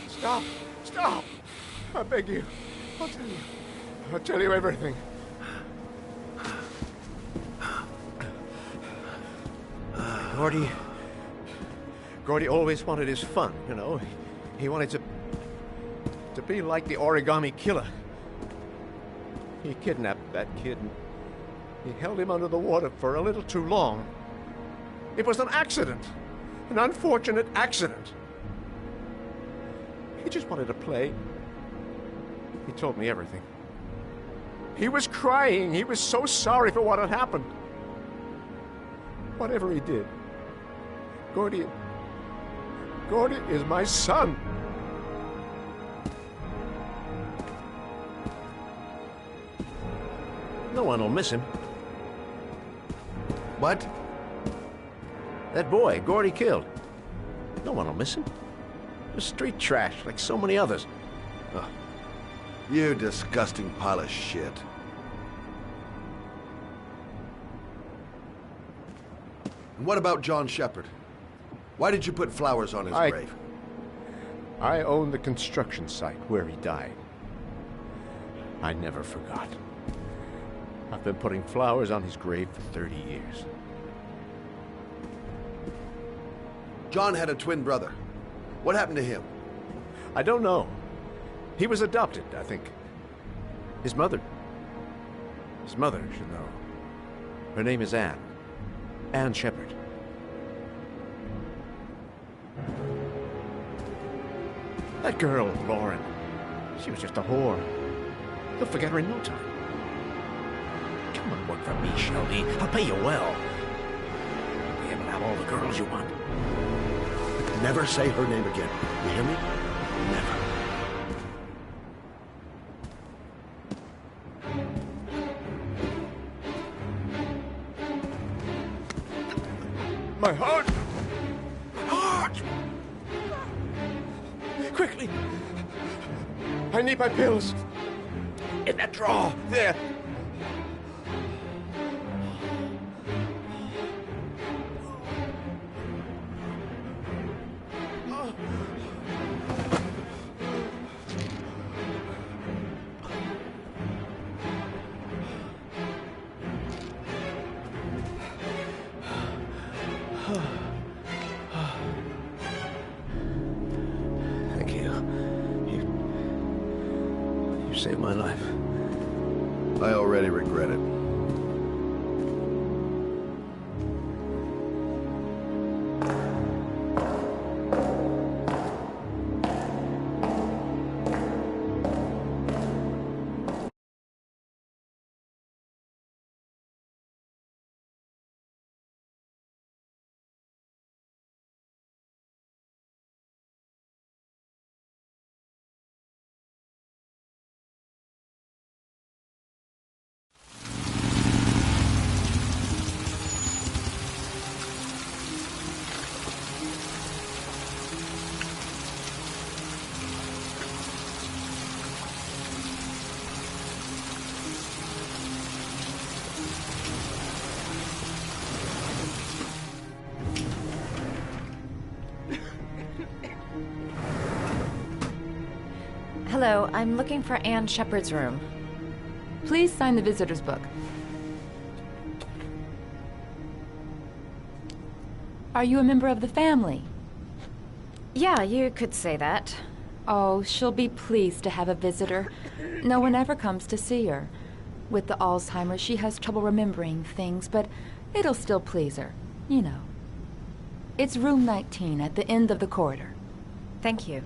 Stop. Stop. I beg you. I'll tell you. I'll tell you everything. Gordy always wanted his fun, you know. He wanted to be like the origami killer. He kidnapped that kid and he held him under the water for a little too long. It was an accident. An unfortunate accident. He just wanted to play. He told me everything. He was crying. He was so sorry for what had happened. Whatever he did, Gordy is my son. No one will miss him. What? That boy, Gordy killed. No one will miss him. He was street trash like so many others. Oh, you disgusting pile of shit. And what about John Shepard? Why did you put flowers on his grave? I own the construction site where he died. I never forgot. I've been putting flowers on his grave for 30 years. John had a twin brother. What happened to him? I don't know. He was adopted, I think. His mother should know. Her name is Anne. Anne Shepard. That girl, Lauren, she was just a whore. You'll forget her in no time. Come on, work for me, Shelby. I'll pay you well. You'll be able to have all the girls you want. Never say her name again. You hear me? Never. My heart! My heart! Quickly! I need my pills. In that drawer, there. Thank you. You saved my life. I already regret it. Hello, I'm looking for Anne Shepard's room. Please sign the visitor's book. Are you a member of the family? Yeah, you could say that. Oh, she'll be pleased to have a visitor. No one ever comes to see her. With the Alzheimer's, she has trouble remembering things, but it'll still please her, you know. It's room 19 at the end of the corridor. Thank you.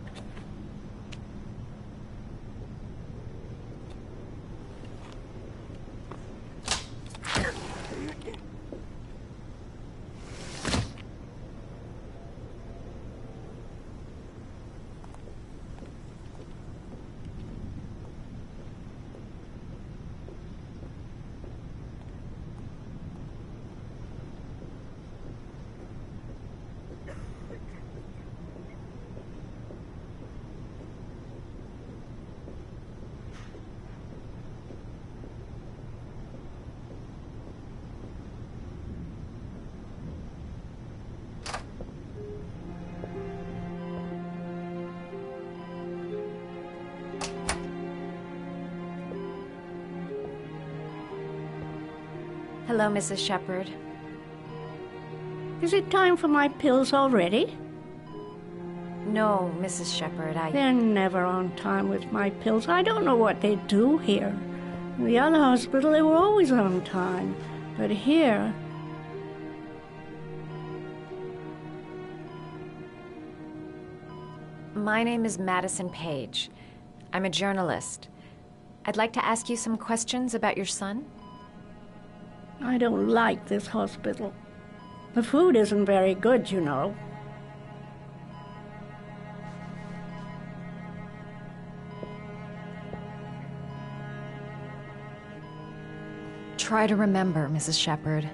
Hello, Mrs. Shepherd. Is it time for my pills already? No, Mrs. Shepherd, They're never on time with my pills. I don't know what they do here. In the other hospital, they were always on time. But here... My name is Madison Page. I'm a journalist. I'd like to ask you some questions about your son. I don't like this hospital. The food isn't very good, you know. Try to remember, Mrs. Shepherd.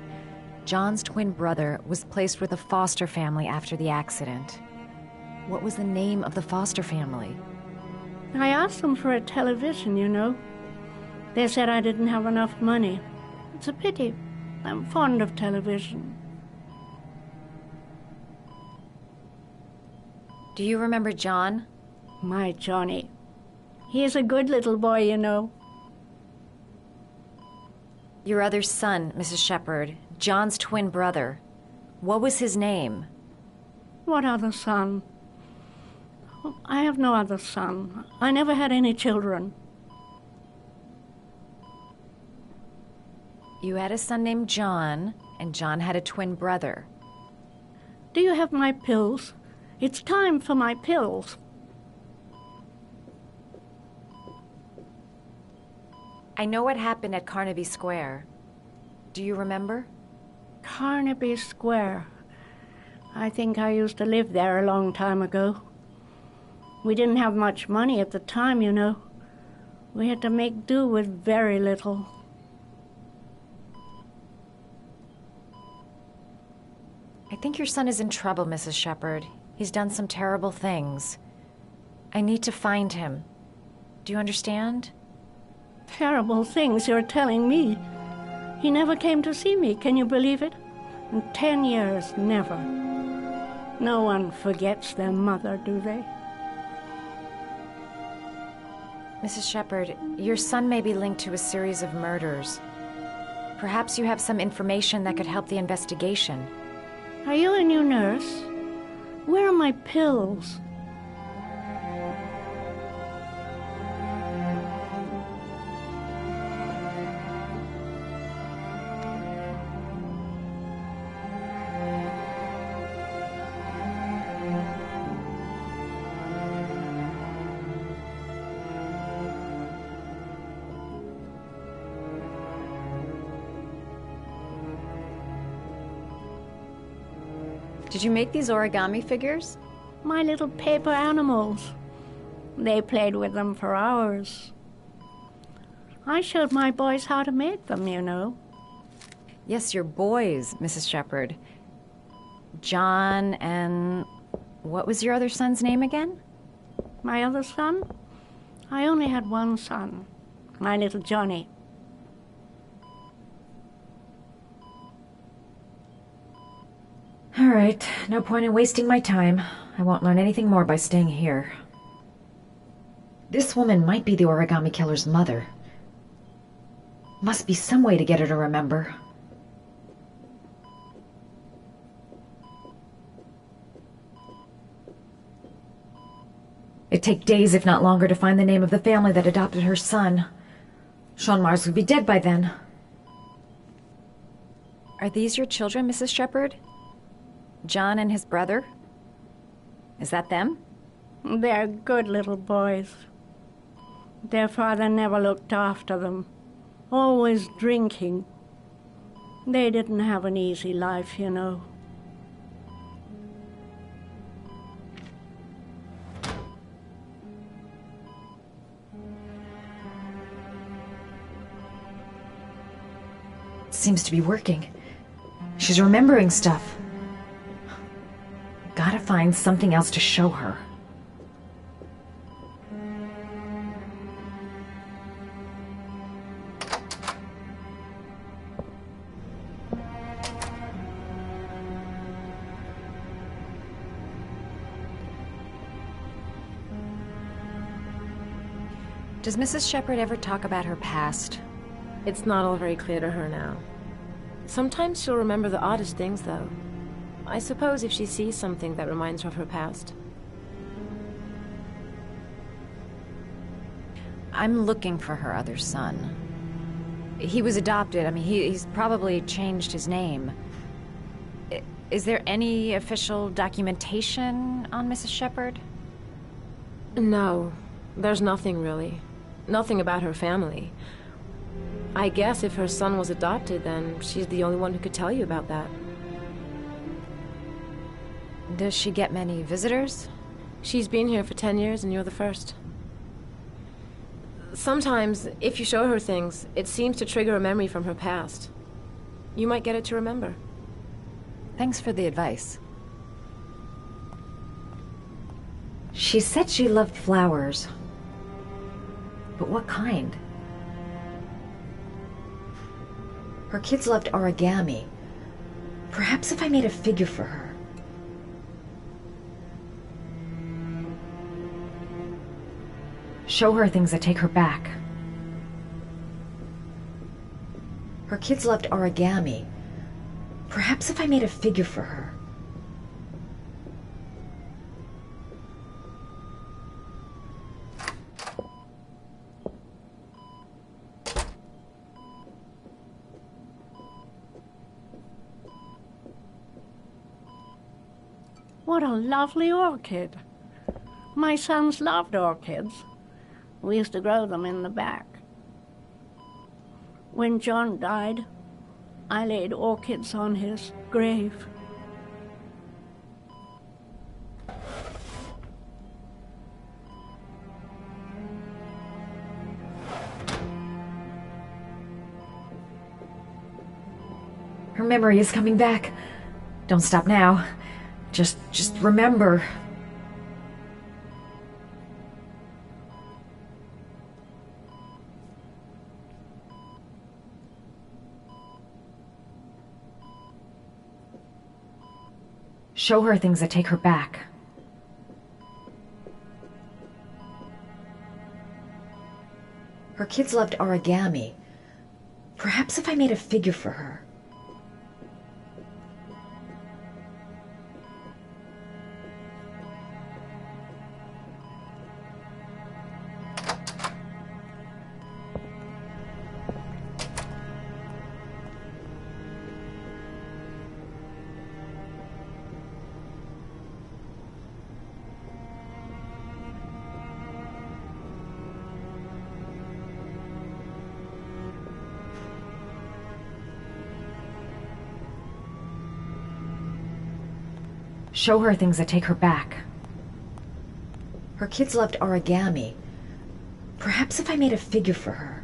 John's twin brother was placed with a foster family after the accident. What was the name of the foster family? I asked them for a television, you know. They said I didn't have enough money. It's a pity. I'm fond of television. Do you remember John? My Johnny. He is a good little boy, you know. Your other son, Mrs. Shepherd, John's twin brother. What was his name? What other son? Oh, I have no other son. I never had any children. You had a son named John, and John had a twin brother. Do you have my pills? It's time for my pills. I know what happened at Carnaby Square. Do you remember? Carnaby Square. I think I used to live there a long time ago. We didn't have much money at the time, you know. We had to make do with very little. I think your son is in trouble, Mrs. Shepherd. He's done some terrible things. I need to find him. Do you understand? Terrible things you're telling me. He never came to see me, can you believe it? In 10 years, never. No one forgets their mother, do they? Mrs. Shepherd, your son may be linked to a series of murders. Perhaps you have some information that could help the investigation. Are you a new nurse? Where are my pills? Did you make these origami figures? My little paper animals. They played with them for hours. I showed my boys how to make them, you know. Yes, your boys, Mrs. Shepherd. John and... what was your other son's name again? My other son? I only had one son. My little Johnny. All right, no point in wasting my time. I won't learn anything more by staying here. This woman might be the origami killer's mother. Must be some way to get her to remember. It'd take days, if not longer, to find the name of the family that adopted her son. Sean Mars would be dead by then. Are these your children, Mrs. Shepherd? John and his brother? Is that them? They're good little boys. Their father never looked after them. Always drinking. They didn't have an easy life, you know. Seems to be working. She's remembering stuff. Gotta find something else to show her. Does Mrs. Shepherd ever talk about her past? It's not all very clear to her now. Sometimes she'll remember the oddest things, though. I suppose if she sees something that reminds her of her past. I'm looking for her other son. He was adopted. I mean, he's probably changed his name. Is there any official documentation on Mrs. Shepherd? No, there's nothing really. Nothing about her family. I guess if her son was adopted, then she's the only one who could tell you about that. Does she get many visitors? She's been here for 10 years and you're the first. Sometimes, if you show her things, it seems to trigger a memory from her past. You might get it to remember. Thanks for the advice. She said she loved flowers. But what kind? Her kids loved origami. Perhaps if I made a figure for her. Show her things that take her back. Her kids loved origami. Perhaps if I made a figure for her. What a lovely orchid. My sons loved orchids. We used to grow them in the back. When John died, I laid orchids on his grave. Her memory is coming back. Don't stop now. Just remember. Show her things that take her back. Her kids loved origami. Perhaps if I made a figure for her. Show her things that take her back. Her kids loved origami. Perhaps if I made a figure for her.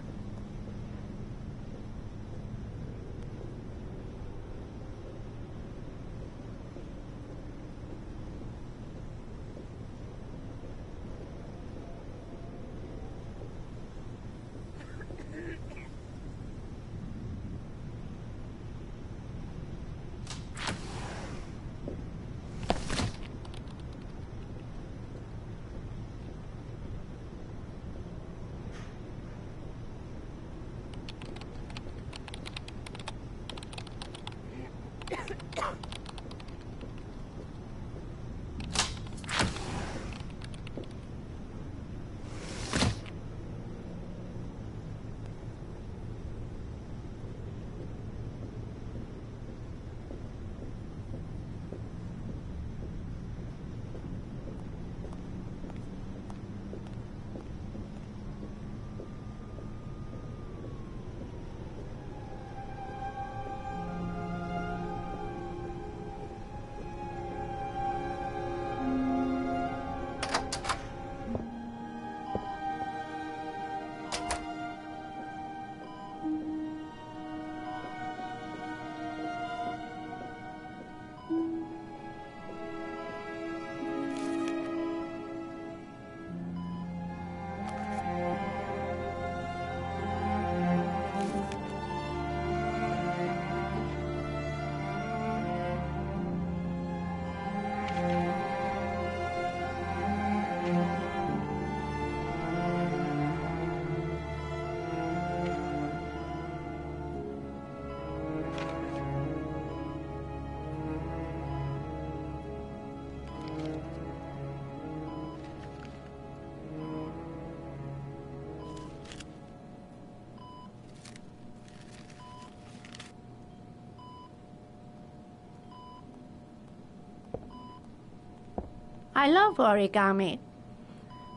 I love origami,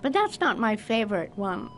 but that's not my favorite one.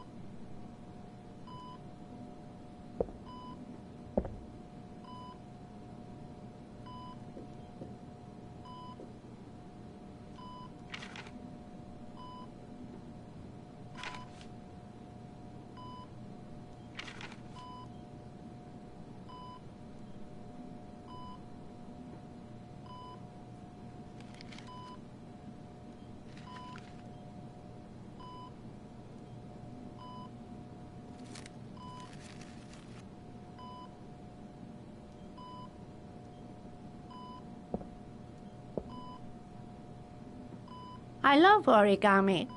I love origami,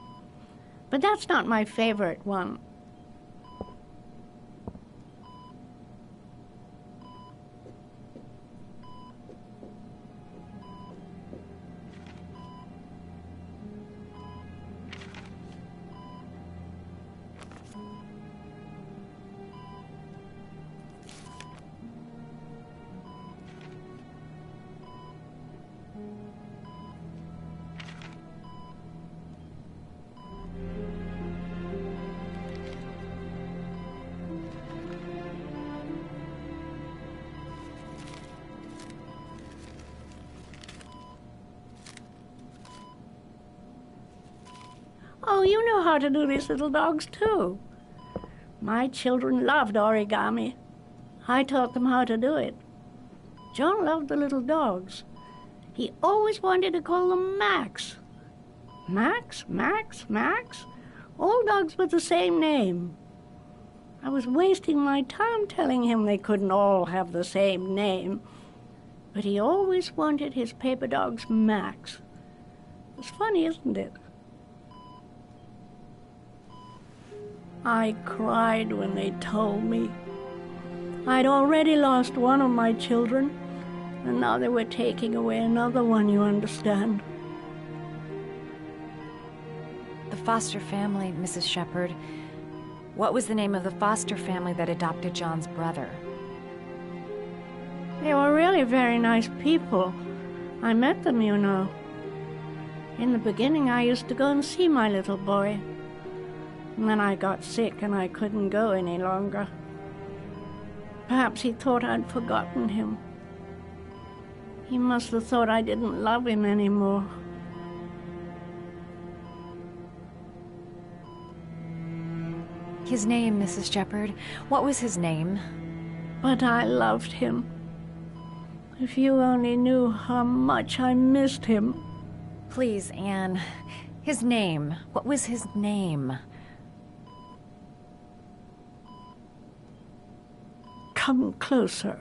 but that's not my favorite one. Oh, you know how to do these little dogs, too. My children loved origami. I taught them how to do it. John loved the little dogs. He always wanted to call them Max. Max, Max, Max? All dogs with the same name. I was wasting my time telling him they couldn't all have the same name. But he always wanted his paper dogs Max. It's funny, isn't it? I cried when they told me. I'd already lost one of my children, and now they were taking away another one, you understand. The foster family, Mrs. Shepherd. What was the name of the foster family that adopted John's brother? They were really very nice people. I met them, you know. In the beginning, I used to go and see my little boy. And then I got sick and I couldn't go any longer. Perhaps he thought I'd forgotten him. He must have thought I didn't love him anymore. His name, Mrs. Shepherd. What was his name? But I loved him. If you only knew how much I missed him. Please, Anne. His name. What was his name? Come closer.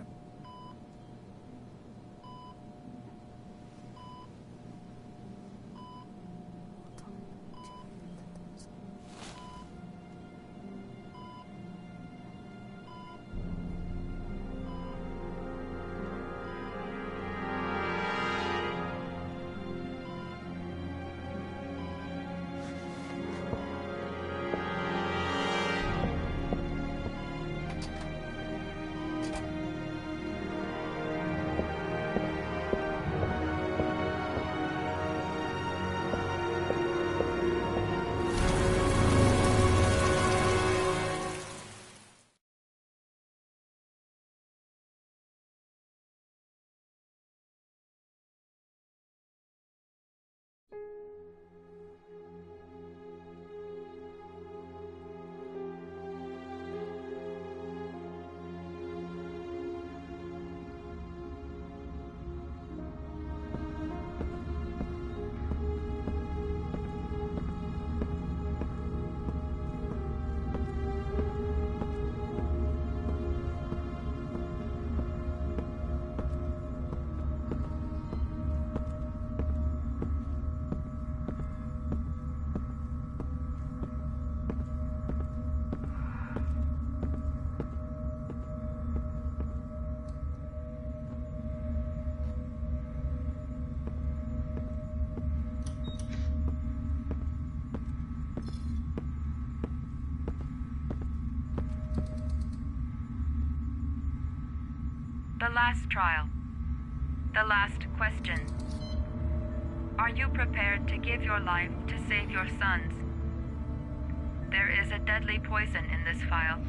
The last trial. The last question. Are you prepared to give your life to save your sons? There is a deadly poison in this vial.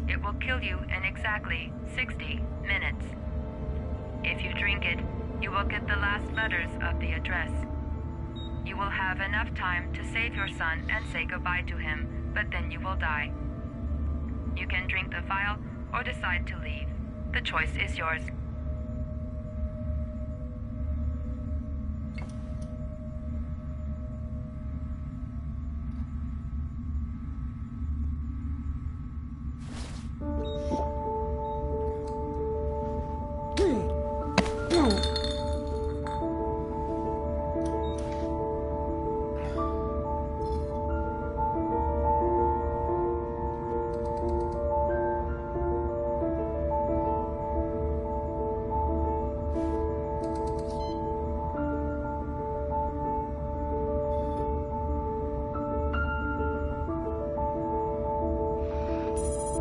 It will kill you in exactly 60 minutes. If you drink it, you will get the last letters of the address. You will have enough time to save your son and say goodbye to him, but then you will die. You can drink the vial or decide to leave. The choice is yours.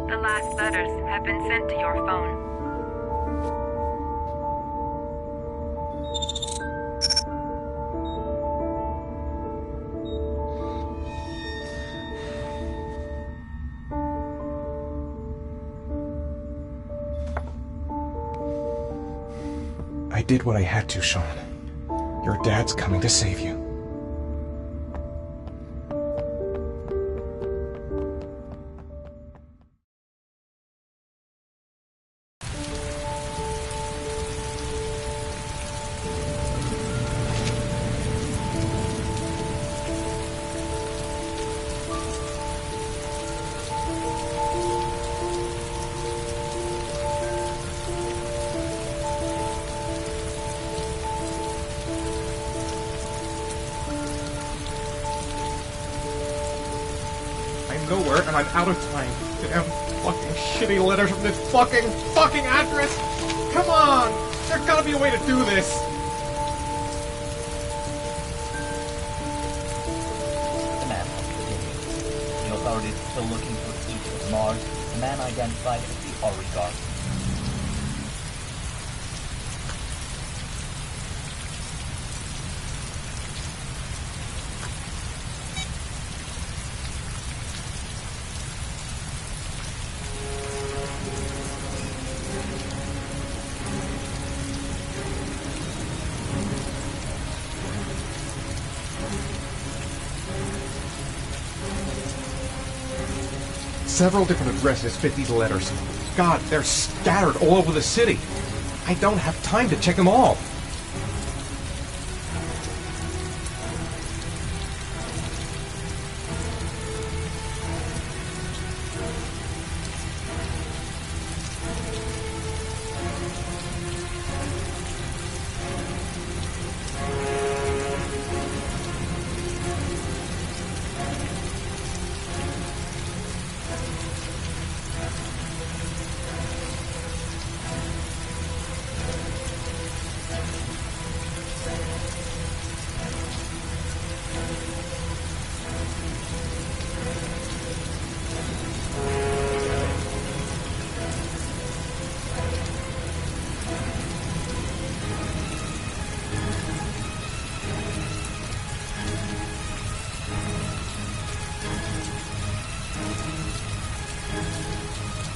The last letters have been sent to your phone. I did what I had to, Sean. Your dad's coming to save you. Nowhere, and I'm out of time. Damn fucking shitty letters from this fucking address! Come on! There's gotta be a way to do this! The man has continued. The authorities are still looking for each of Mars, the man identified as the oligarch. Several different addresses fit these letters. God, they're scattered all over the city. I don't have time to check them all.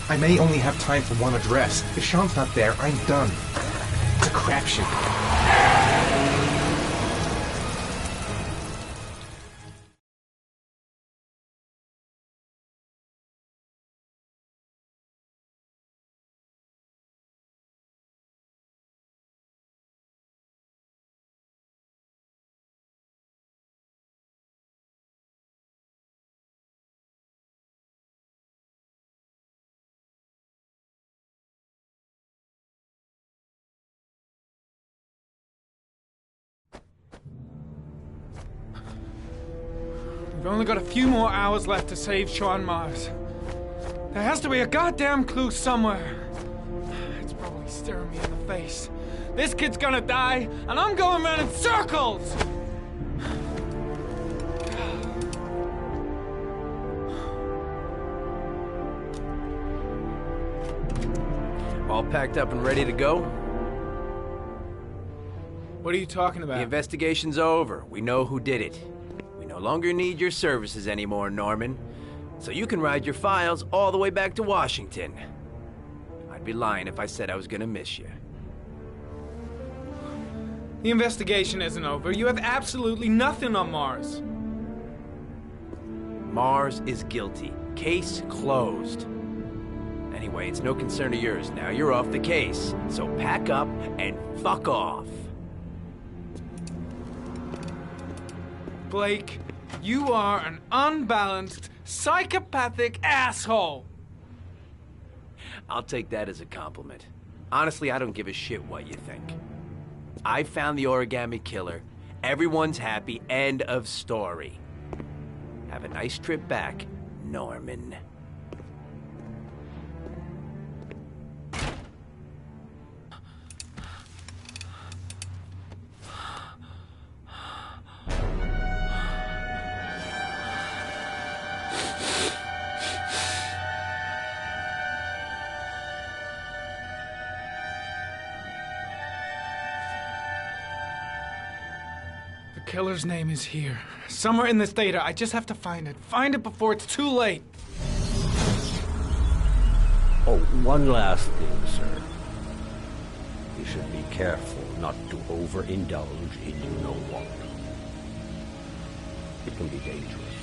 I may only have time for one address. If Sean's not there, I'm done. It's a crapshoot. We've only got a few more hours left to save Sean Mars. There has to be a goddamn clue somewhere. It's probably staring me in the face. This kid's gonna die, and I'm going around in circles! All packed up and ready to go? What are you talking about? The investigation's over. We know who did it. We no longer need your services anymore, Norman. So you can ride your files all the way back to Washington. I'd be lying if I said I was gonna miss you. The investigation isn't over. You have absolutely nothing on Mars. Mars is guilty. Case closed. Anyway, it's no concern of yours now. You're off the case. So pack up and fuck off. Blake, you are an unbalanced, psychopathic asshole. I'll take that as a compliment. Honestly, I don't give a shit what you think. I found the origami killer. Everyone's happy. End of story. Have a nice trip back, Norman. The killer's name is here. Somewhere in this data. I just have to find it. Find it before it's too late. Oh, one last thing, sir. You should be careful not to overindulge in you-know-what. It can be dangerous.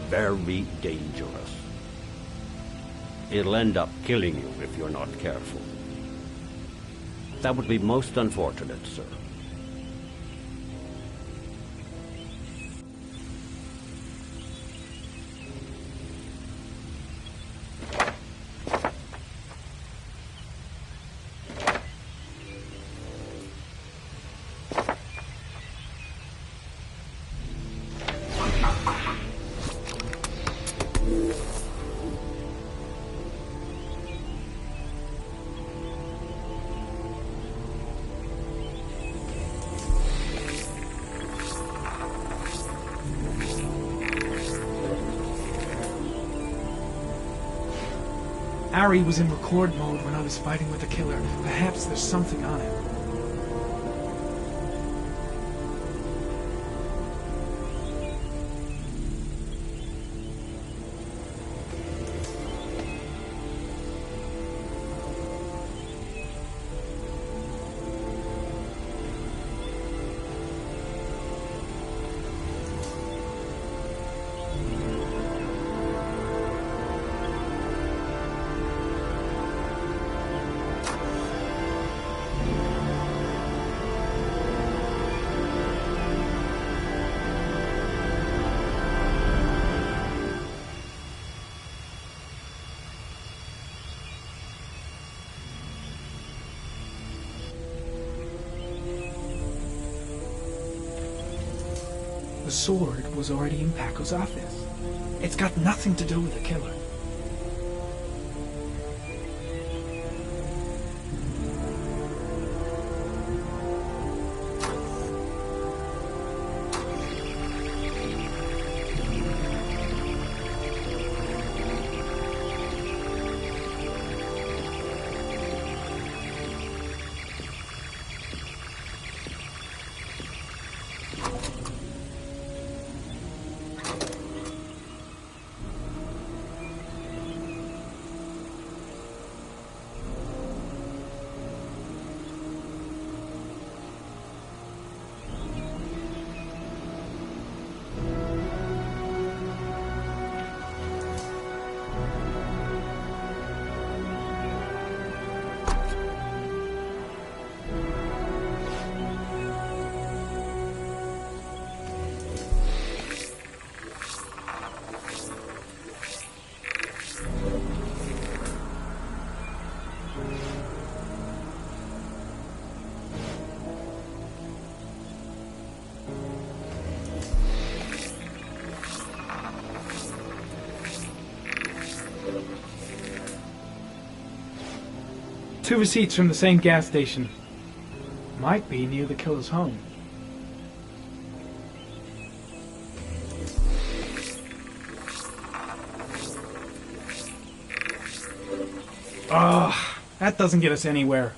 Very dangerous. It'll end up killing you if you're not careful. That would be most unfortunate, sir. Harry was in record mode when I was fighting with the killer. Perhaps there's something on him. The sword was already in Paco's office. It's got nothing to do with the killer. Two receipts from the same gas station. Might be near the killer's home. Ugh, that doesn't get us anywhere.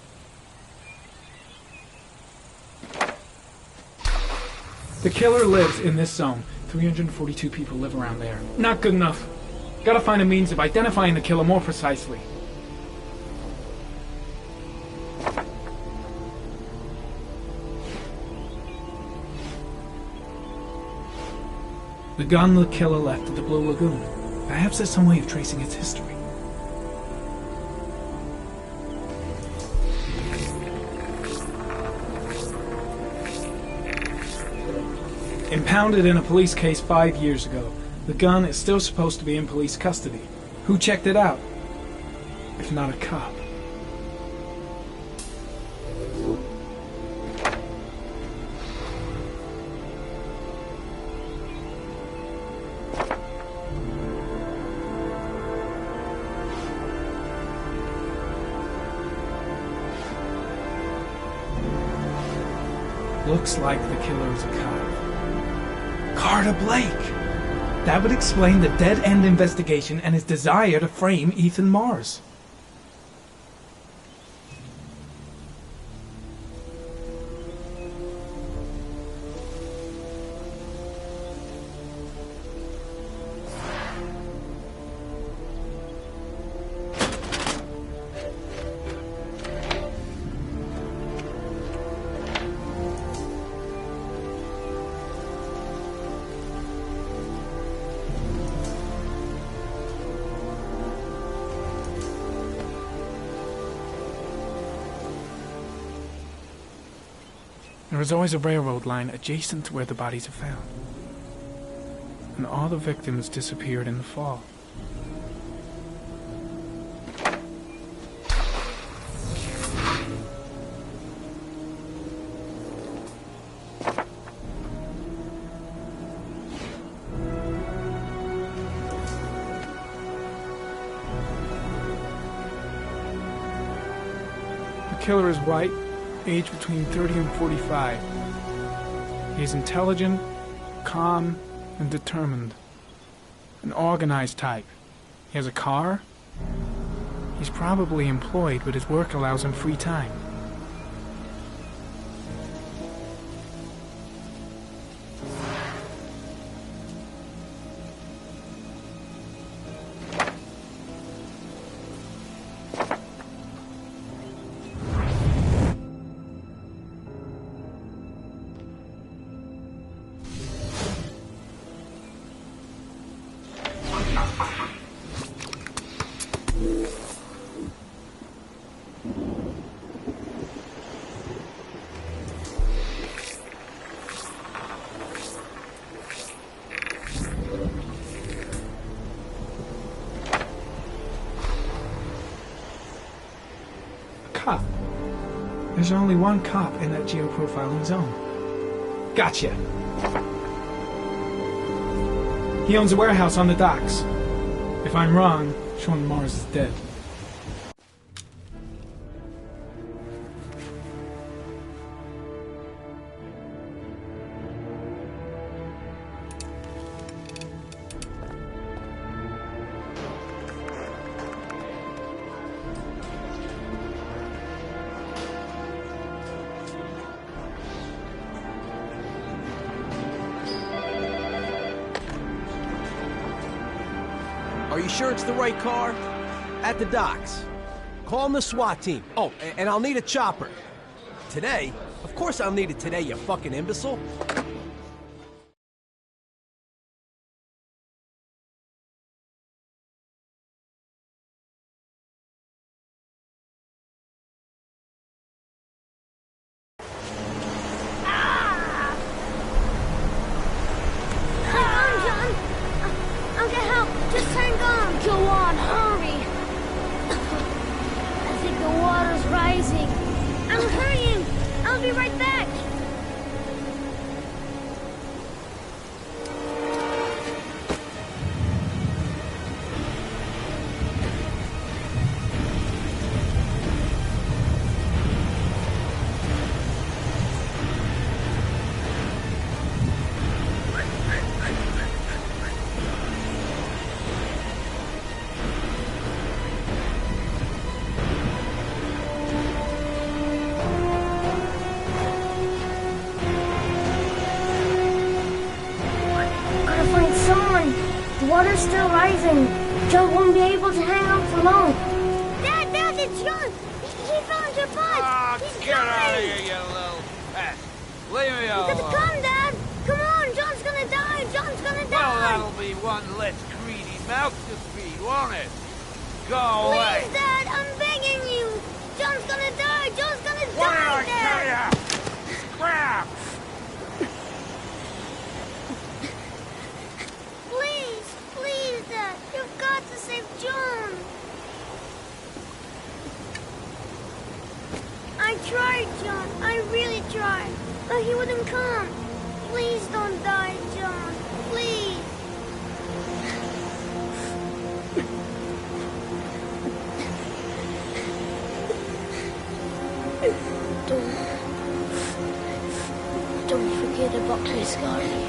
The killer lives in this zone. 342 people live around there. Not good enough. Gotta find a means of identifying the killer more precisely. The gun the killer left at the Blue Lagoon. Perhaps there's some way of tracing its history. Impounded in a police case 5 years ago, the gun is still supposed to be in police custody. Who checked it out? If not a cop. Looks like the killer is a cop. Carter Blake! That would explain the dead-end investigation and his desire to frame Ethan Mars. There is always a railroad line adjacent to where the bodies are found. And all the victims disappeared in the fall. The killer is white, aged between 30 and 45. He is intelligent, calm, and determined. An organized type. He has a car. He's probably employed, but his work allows him free time. Cop. There's only one cop in that geoprofiling zone. Gotcha. He owns a warehouse on the docks. If I'm wrong, Sean Mars is dead. Are you sure it's the right car? At the docks. Call the SWAT team. Oh, and I'll need a chopper. Today? Of course I'll need it today, you fucking imbecile. still rising. John won't be able to hang on for long. Dad, it's John. He fell into a pot. He's Get out of dying. here, you little pest. Leave me You alone. gotta come, Dad. Come on, John's gonna die. John's gonna die. Well, that'll be one less greedy mouth to feed, won't it? Go away. Please, Dad, I'm begging you. John's gonna die. John's gonna What die, did I tell ya? Scrap! Please, Dad. You've got to save John. I tried, John. I really tried. But he wouldn't come. Please don't die, John. Please. Don't forget about this, Gary.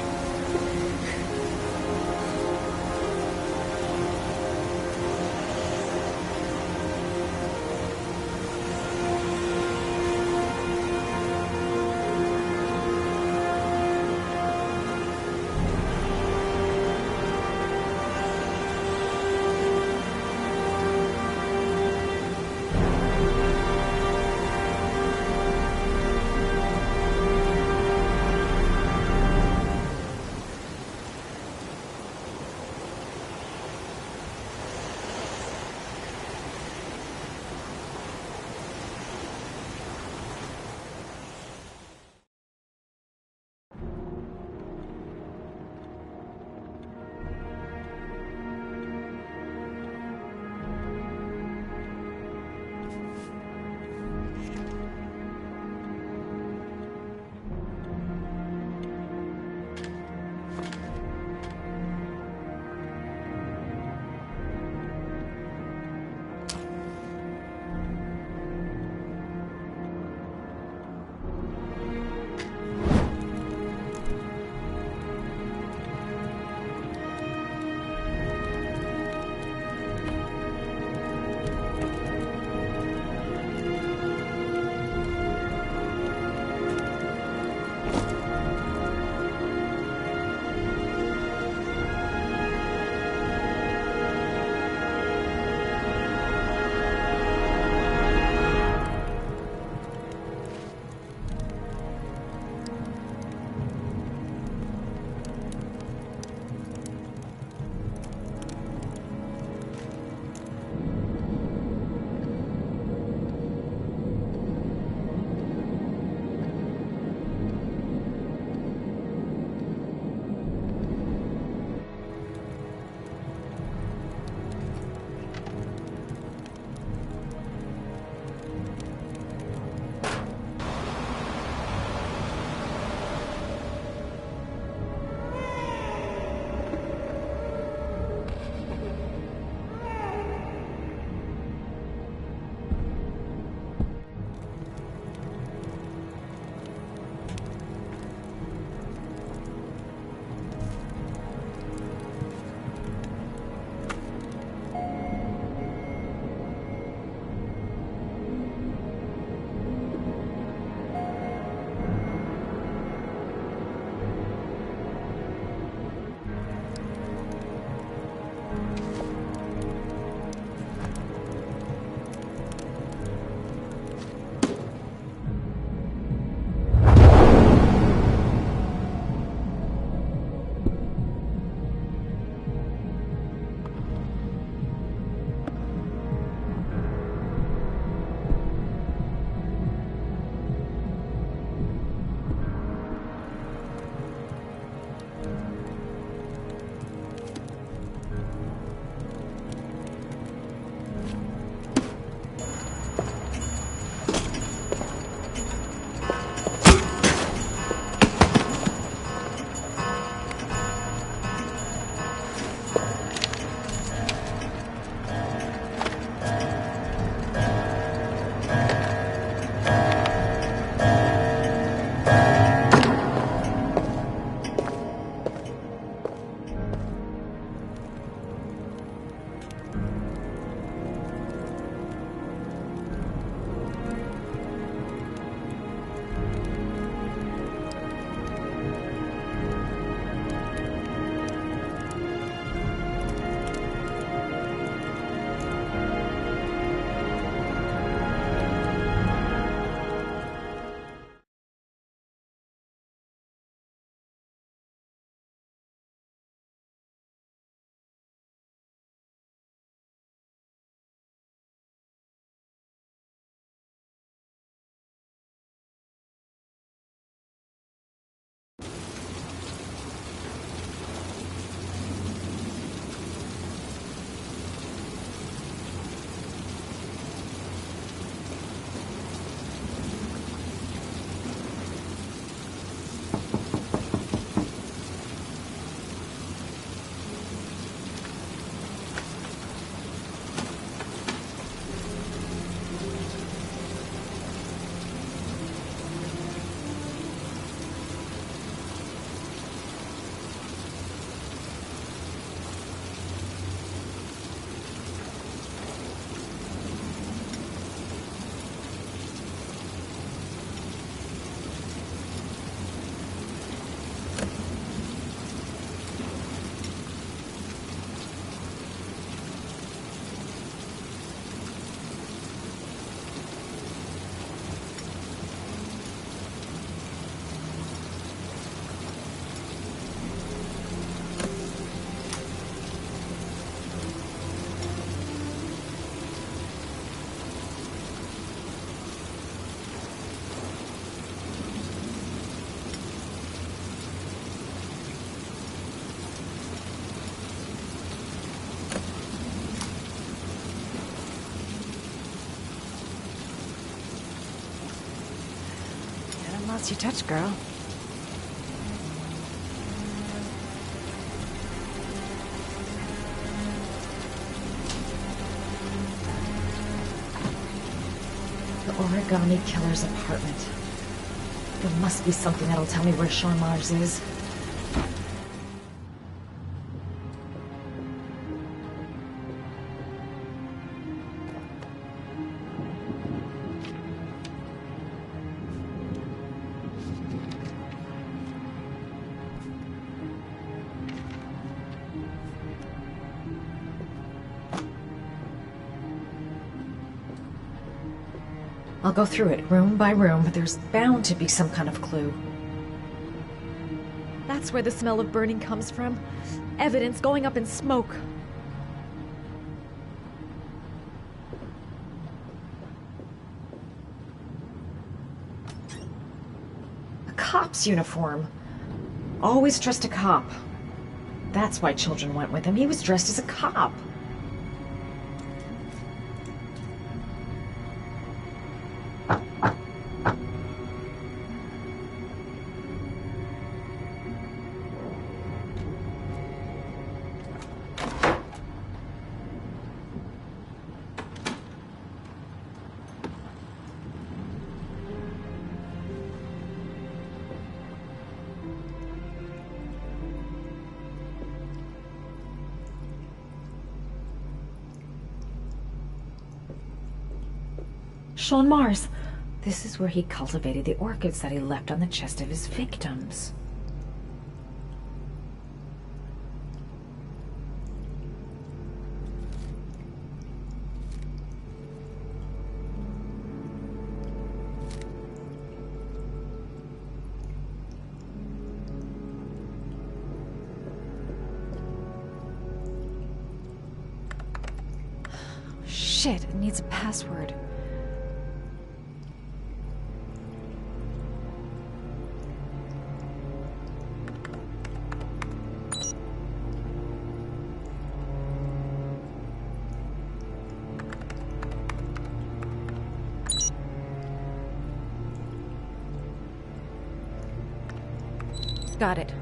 Else you touch, girl. The origami killer's apartment. There must be something that'll tell me where Sean Mars is. I'll go through it room by room, but there's bound to be some kind of clue. That's where the smell of burning comes from. Evidence going up in smoke. A cop's uniform. Always trust a cop. That's why children went with him. He was dressed as a cop. Sean Mars. This is where he cultivated the orchids that he left on the chest of his victims. Shit, it needs a password. Got it.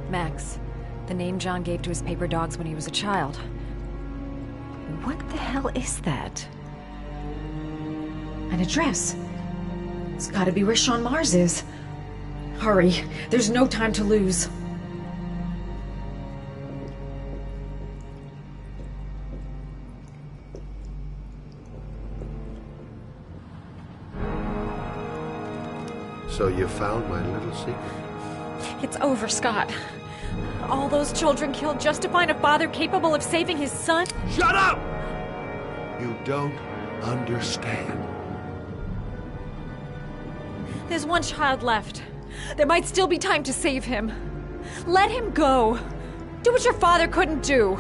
Max. The name John gave to his paper dogs when he was a child. What the hell is that? An address. It's gotta be where Sean Mars is. Hurry. There's no time to lose. So you found my little secret? It's over, Scott. All those children killed just to find a father capable of saving his son? Shut up! You don't understand. There's one child left. There might still be time to save him. Let him go. Do what your father couldn't do.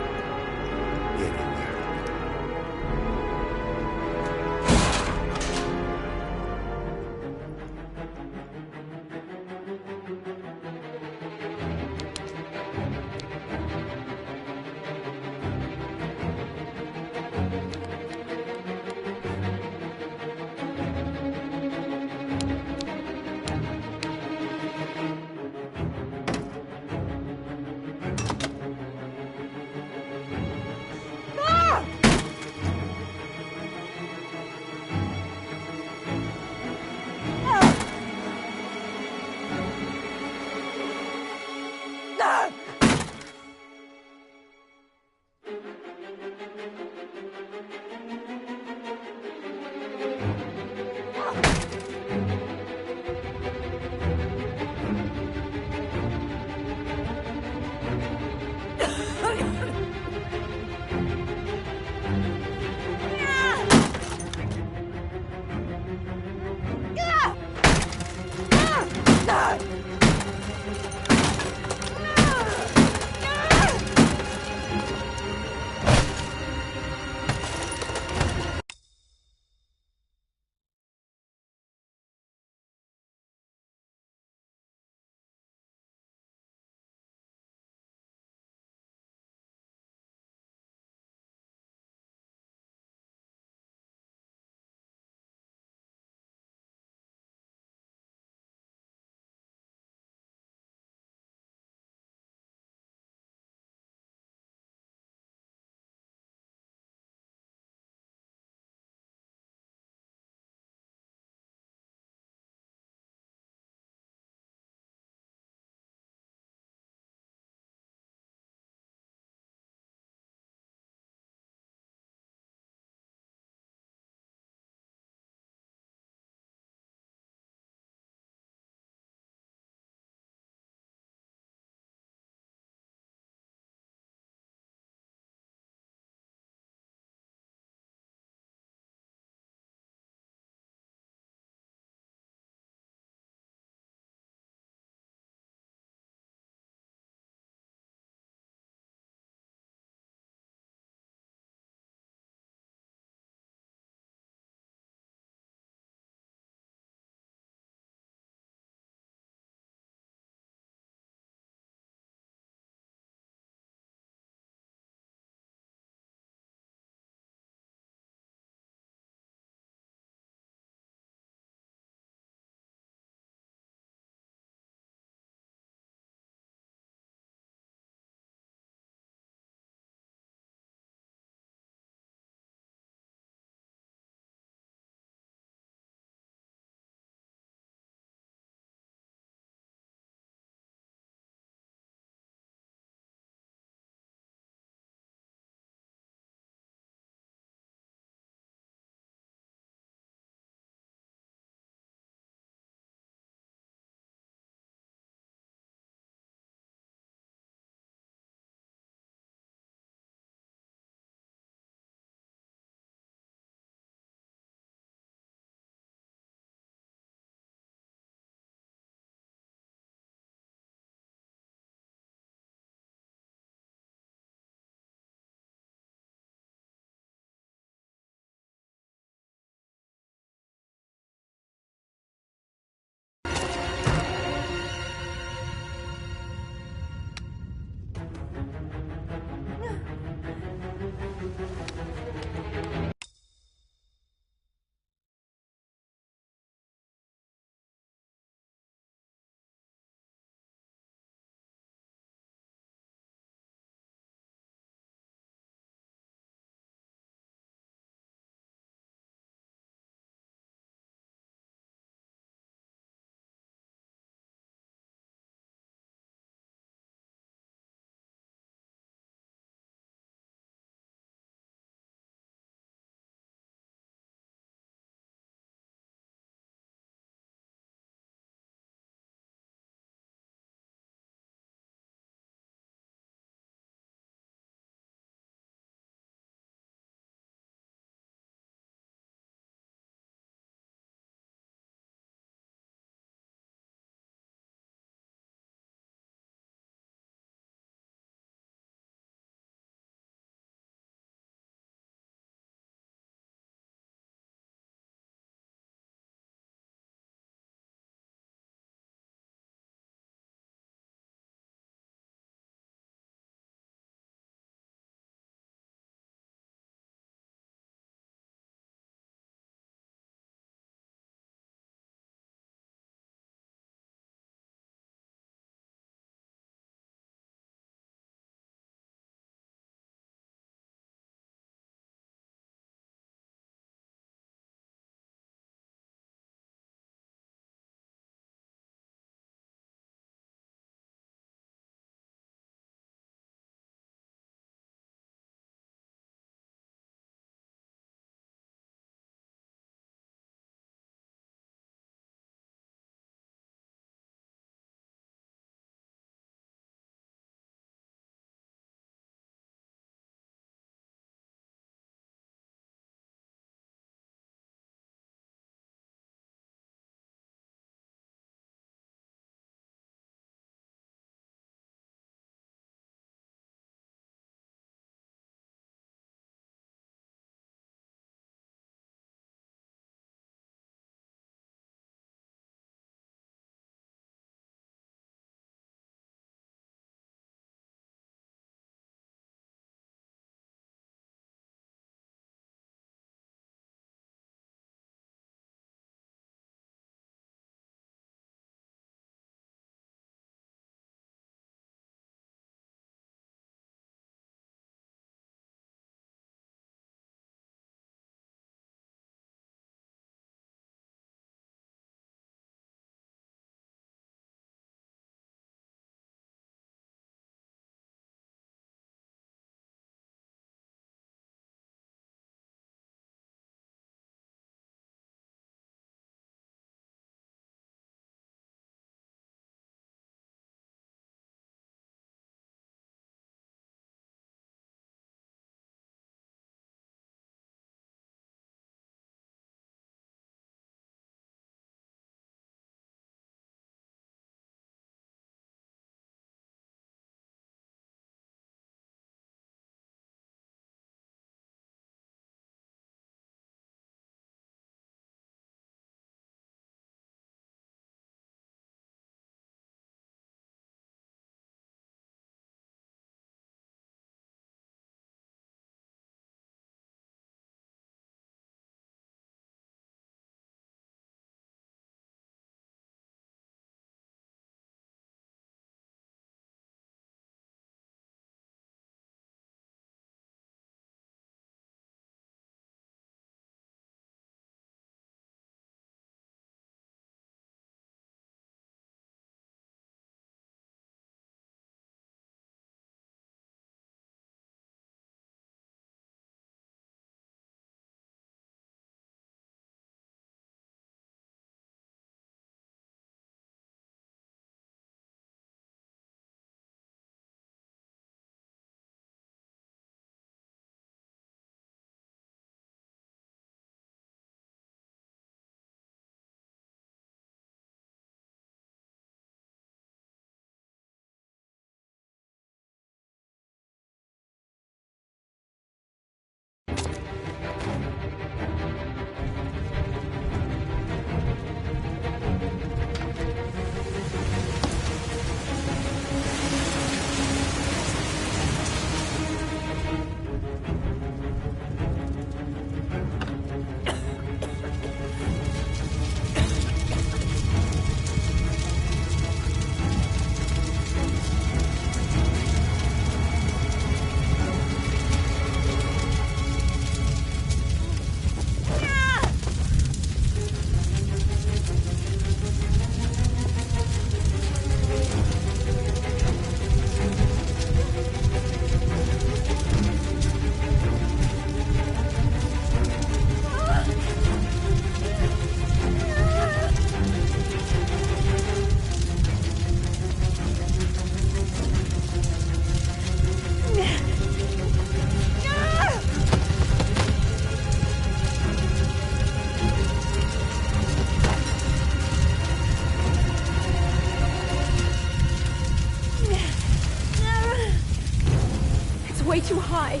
too high.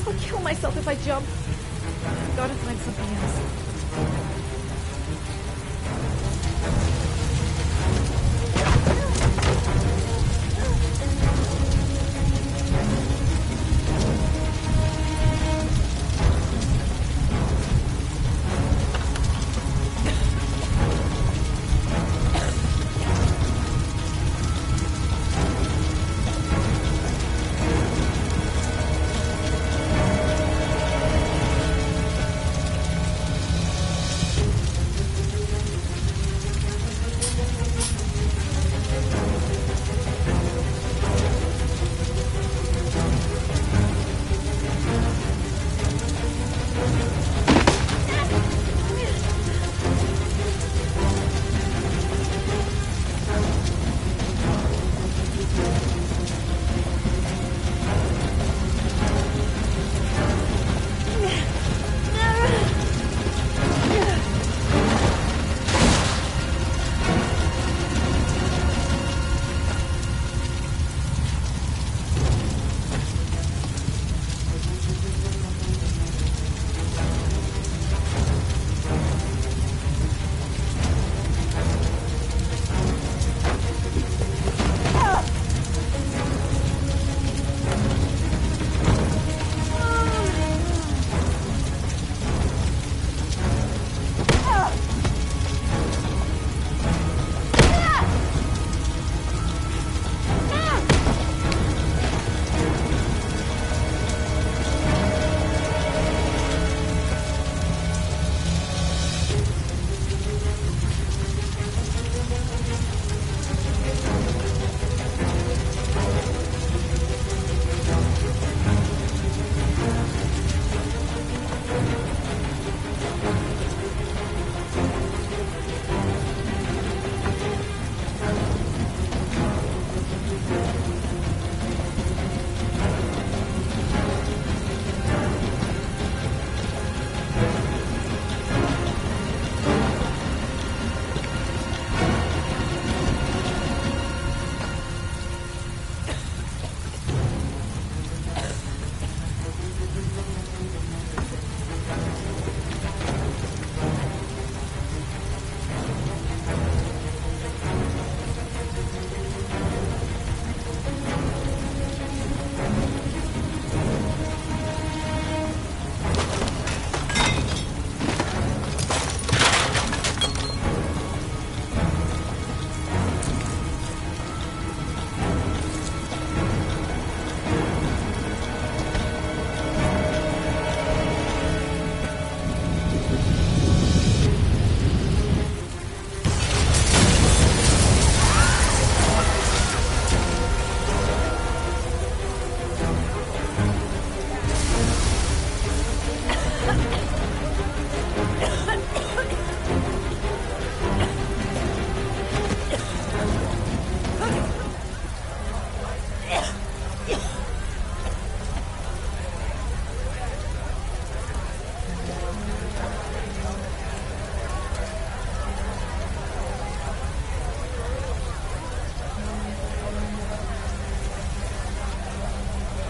I'll kill myself if I jump. I've got to find something else.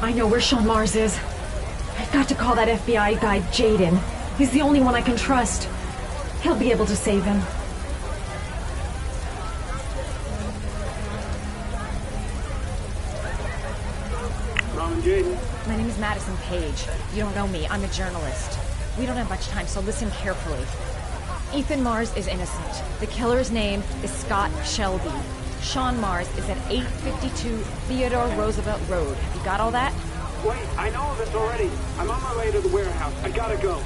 I know where Sean Mars is. I've got to call that FBI guy Jaden. He's the only one I can trust. He'll be able to save him. Ron and Jaden. My name is Madison Page. You don't know me. I'm a journalist. We don't have much time, so listen carefully. Ethan Mars is innocent. The killer's name is Scott Shelby. Sean Mars is at 852 Theodore Roosevelt Road. You got all that? Wait, I know this already. I'm on my way to the warehouse. I gotta go.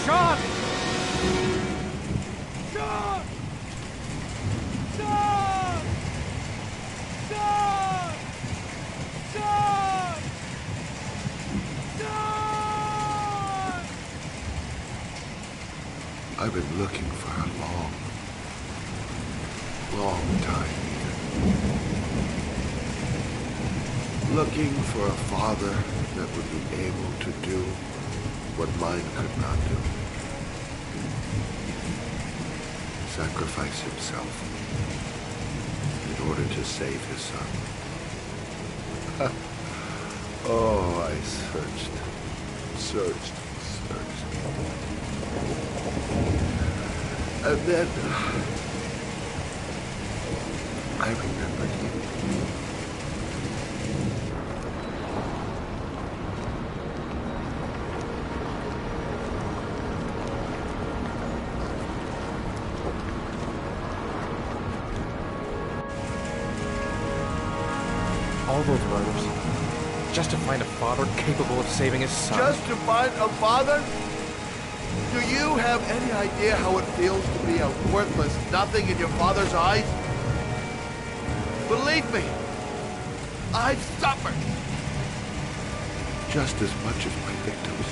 Sean! Sean! Sean! Sean! Sean! Sean! I've been looking for a long, long time, Ethan. Looking for a father that would be able to do what mine could not do. Sacrifice himself in order to save his son. Oh, I searched. And then I remembered you. All those murders, just to find a father capable of saving his son. Just to find a father? Do you have any idea how it feels to be a worthless nothing in your father's eyes? Believe me, I've suffered just as much as my victims.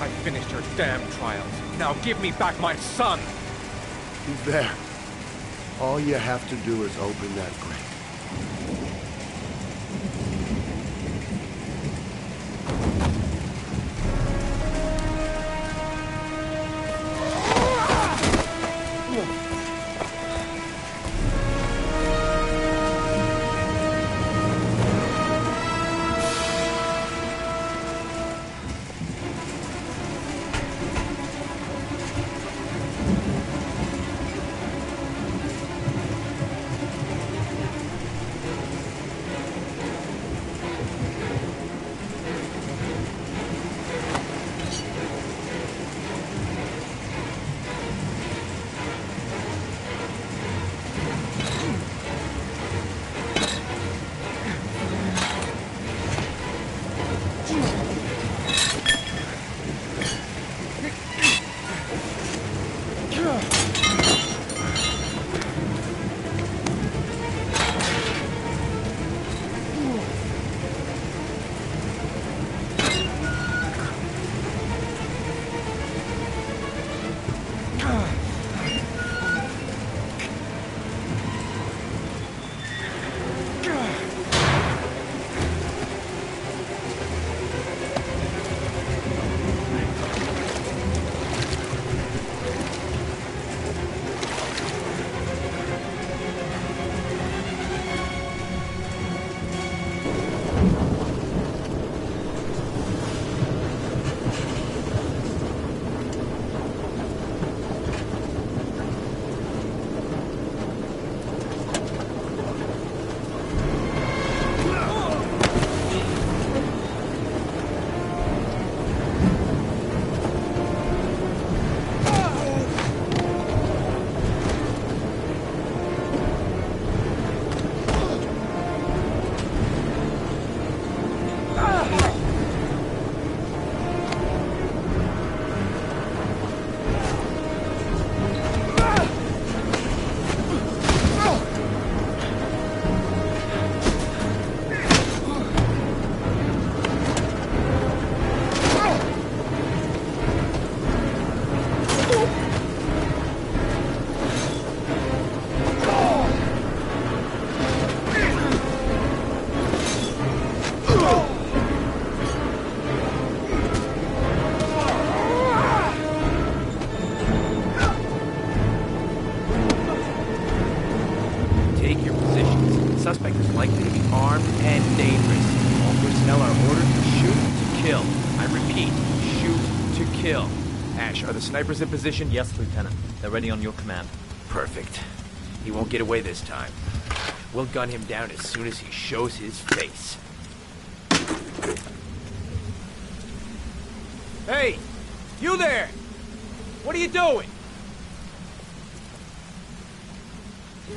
I finished your damn trials. Now give me back my son! He's there. All you have to do is open that grave. suspect is likely to be armed and dangerous. All personnel are ordered to shoot to kill. I repeat, shoot to kill. Ash, are the snipers in position? Yes, Lieutenant. They're ready on your command. Perfect. He won't get away this time. We'll gun him down as soon as he shows his face. Hey! You there! What are you doing?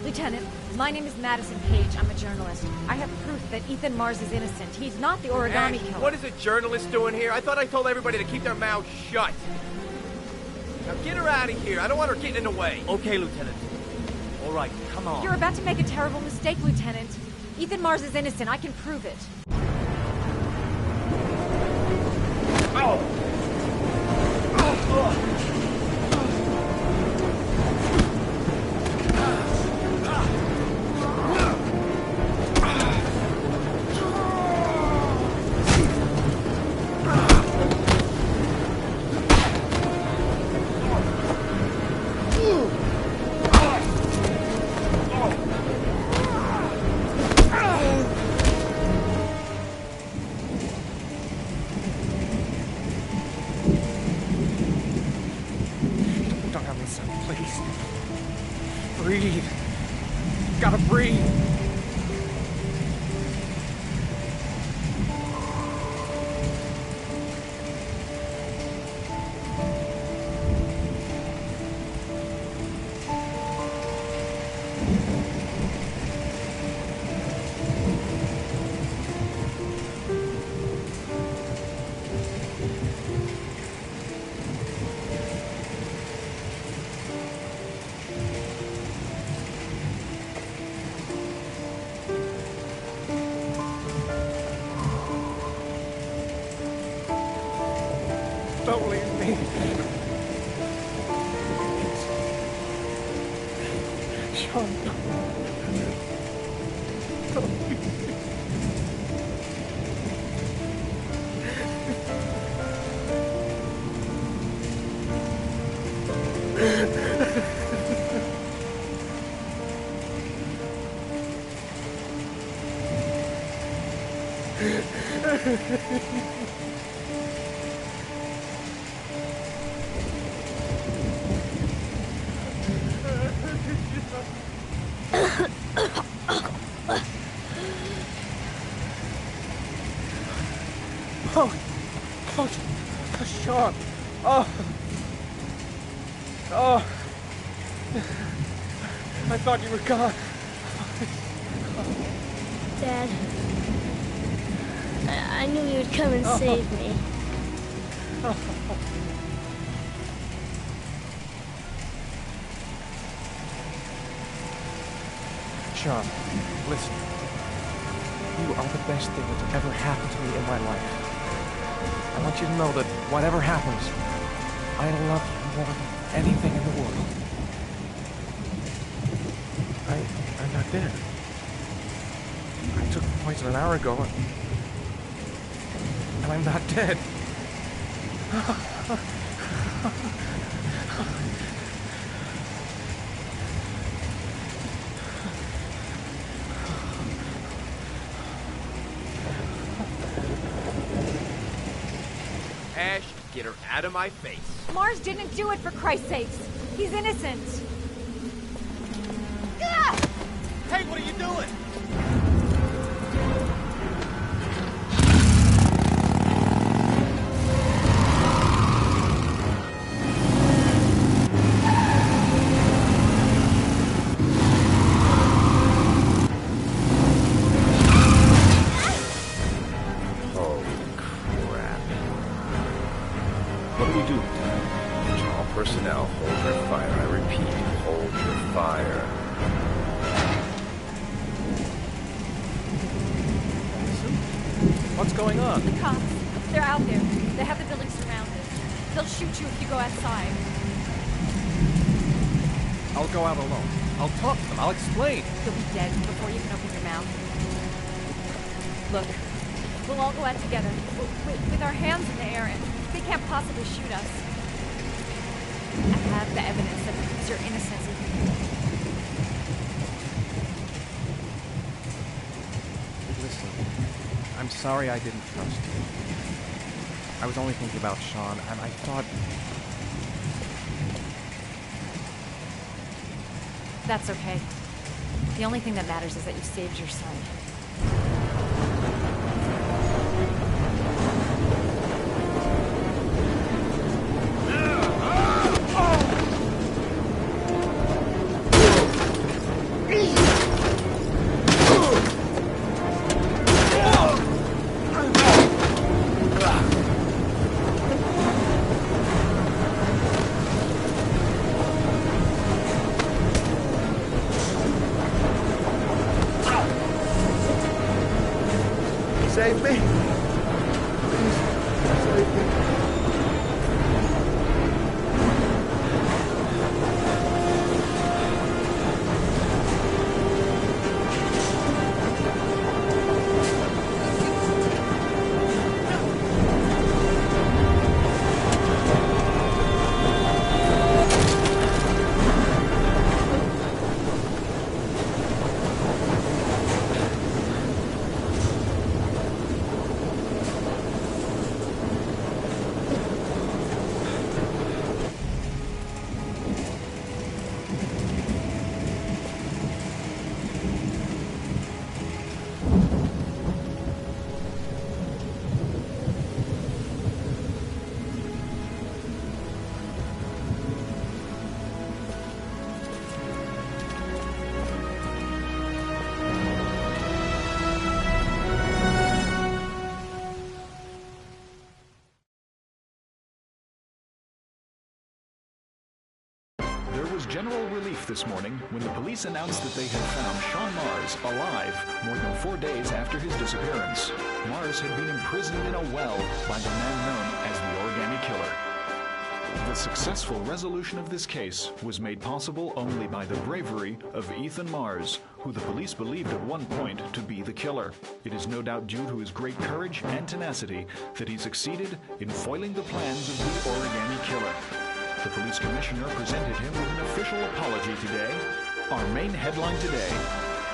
Lieutenant, my name is Madison Page. I'm a journalist. I have proof that Ethan Mars is innocent. He's not the origami killer. What is a journalist doing here? I thought I told everybody to keep their mouths shut. Now get her out of here. I don't want her getting in the way. Okay, Lieutenant. All right, come on. You're about to make a terrible mistake, Lieutenant. Ethan Mars is innocent. I can prove it. Oh! Breathe. Gotta breathe. Don't leave me. Sean, don't leave me. Oh, Sean. Oh. I thought you were gone. Dad, I knew you would come and save me. Sean, listen. You are the best thing that's ever happened to me in my life. I want you to know that whatever happens, I love you more than anything in the world. I'm not dead. I took the poison an hour ago, and I'm not dead. Ash, get her out of my face. Mars didn't do it, for Christ's sakes. He's innocent. Hey, what are you doing? What do we do? To all personnel, hold your fire. I repeat, hold your fire. What's going on? The cops. They're out there. They have the building surrounded. They'll shoot you if you go outside. I'll go out alone. I'll talk to them. I'll explain. You'll be dead before you can open your mouth. Look, we'll all go out together, with our hands in the air, and they can't possibly shoot us. I have the evidence that proves your innocence. Listen, I'm sorry I didn't trust you. I was only thinking about Sean, and I thought... That's okay. The only thing that matters is that you saved your son. general relief this morning when the police announced that they had found Sean Mars alive more than 4 days after his disappearance. Mars had been imprisoned in a well by the man known as the Origami Killer. The successful resolution of this case was made possible only by the bravery of Ethan Mars, who the police believed at one point to be the killer. It is no doubt due to his great courage and tenacity that he succeeded in foiling the plans of the Origami Killer. The police commissioner presented him with an official apology today. Our main headline today: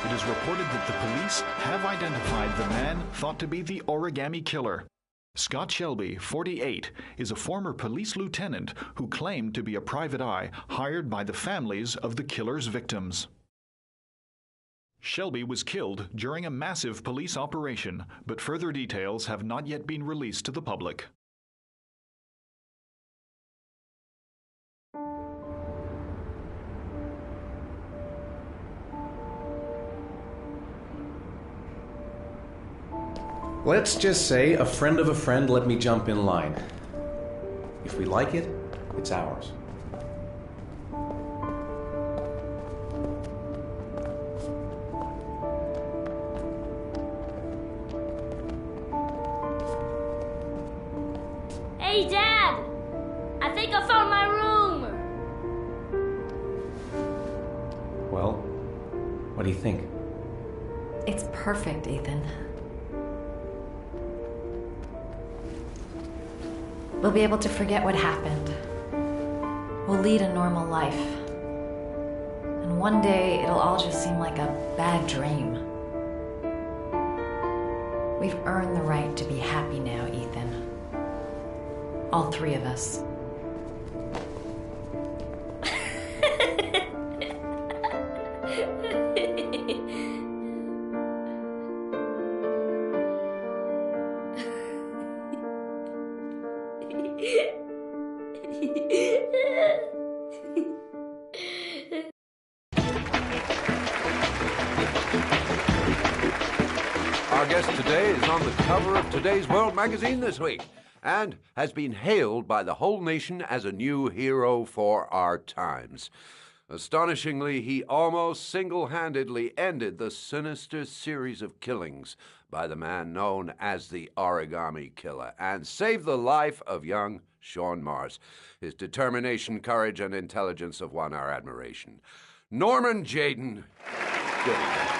it is reported that the police have identified the man thought to be the Origami Killer. Scott Shelby, 48, is a former police lieutenant who claimed to be a private eye hired by the families of the killer's victims. Shelby was killed during a massive police operation, but further details have not yet been released to the public. Let's just say a friend of a friend let me jump in line. If we like it, it's ours. Hey, Dad! I think I found my room! Well, what do you think? It's perfect, Ethan. We'll be able to forget what happened. We'll lead a normal life. And one day, it'll all just seem like a bad dream. We've earned the right to be happy now, Ethan. All three of us. Our guest today is on the cover of today's World magazine this week and has been hailed by the whole nation as a new hero for our times. Astonishingly, he almost single-handedly ended the sinister series of killings by the man known as the Origami Killer and saved the life of young Sean Mars. His determination, courage, and intelligence have won our admiration. Norman Jayden, good evening.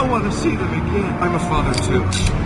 don't want to see them again. I'm a father, too.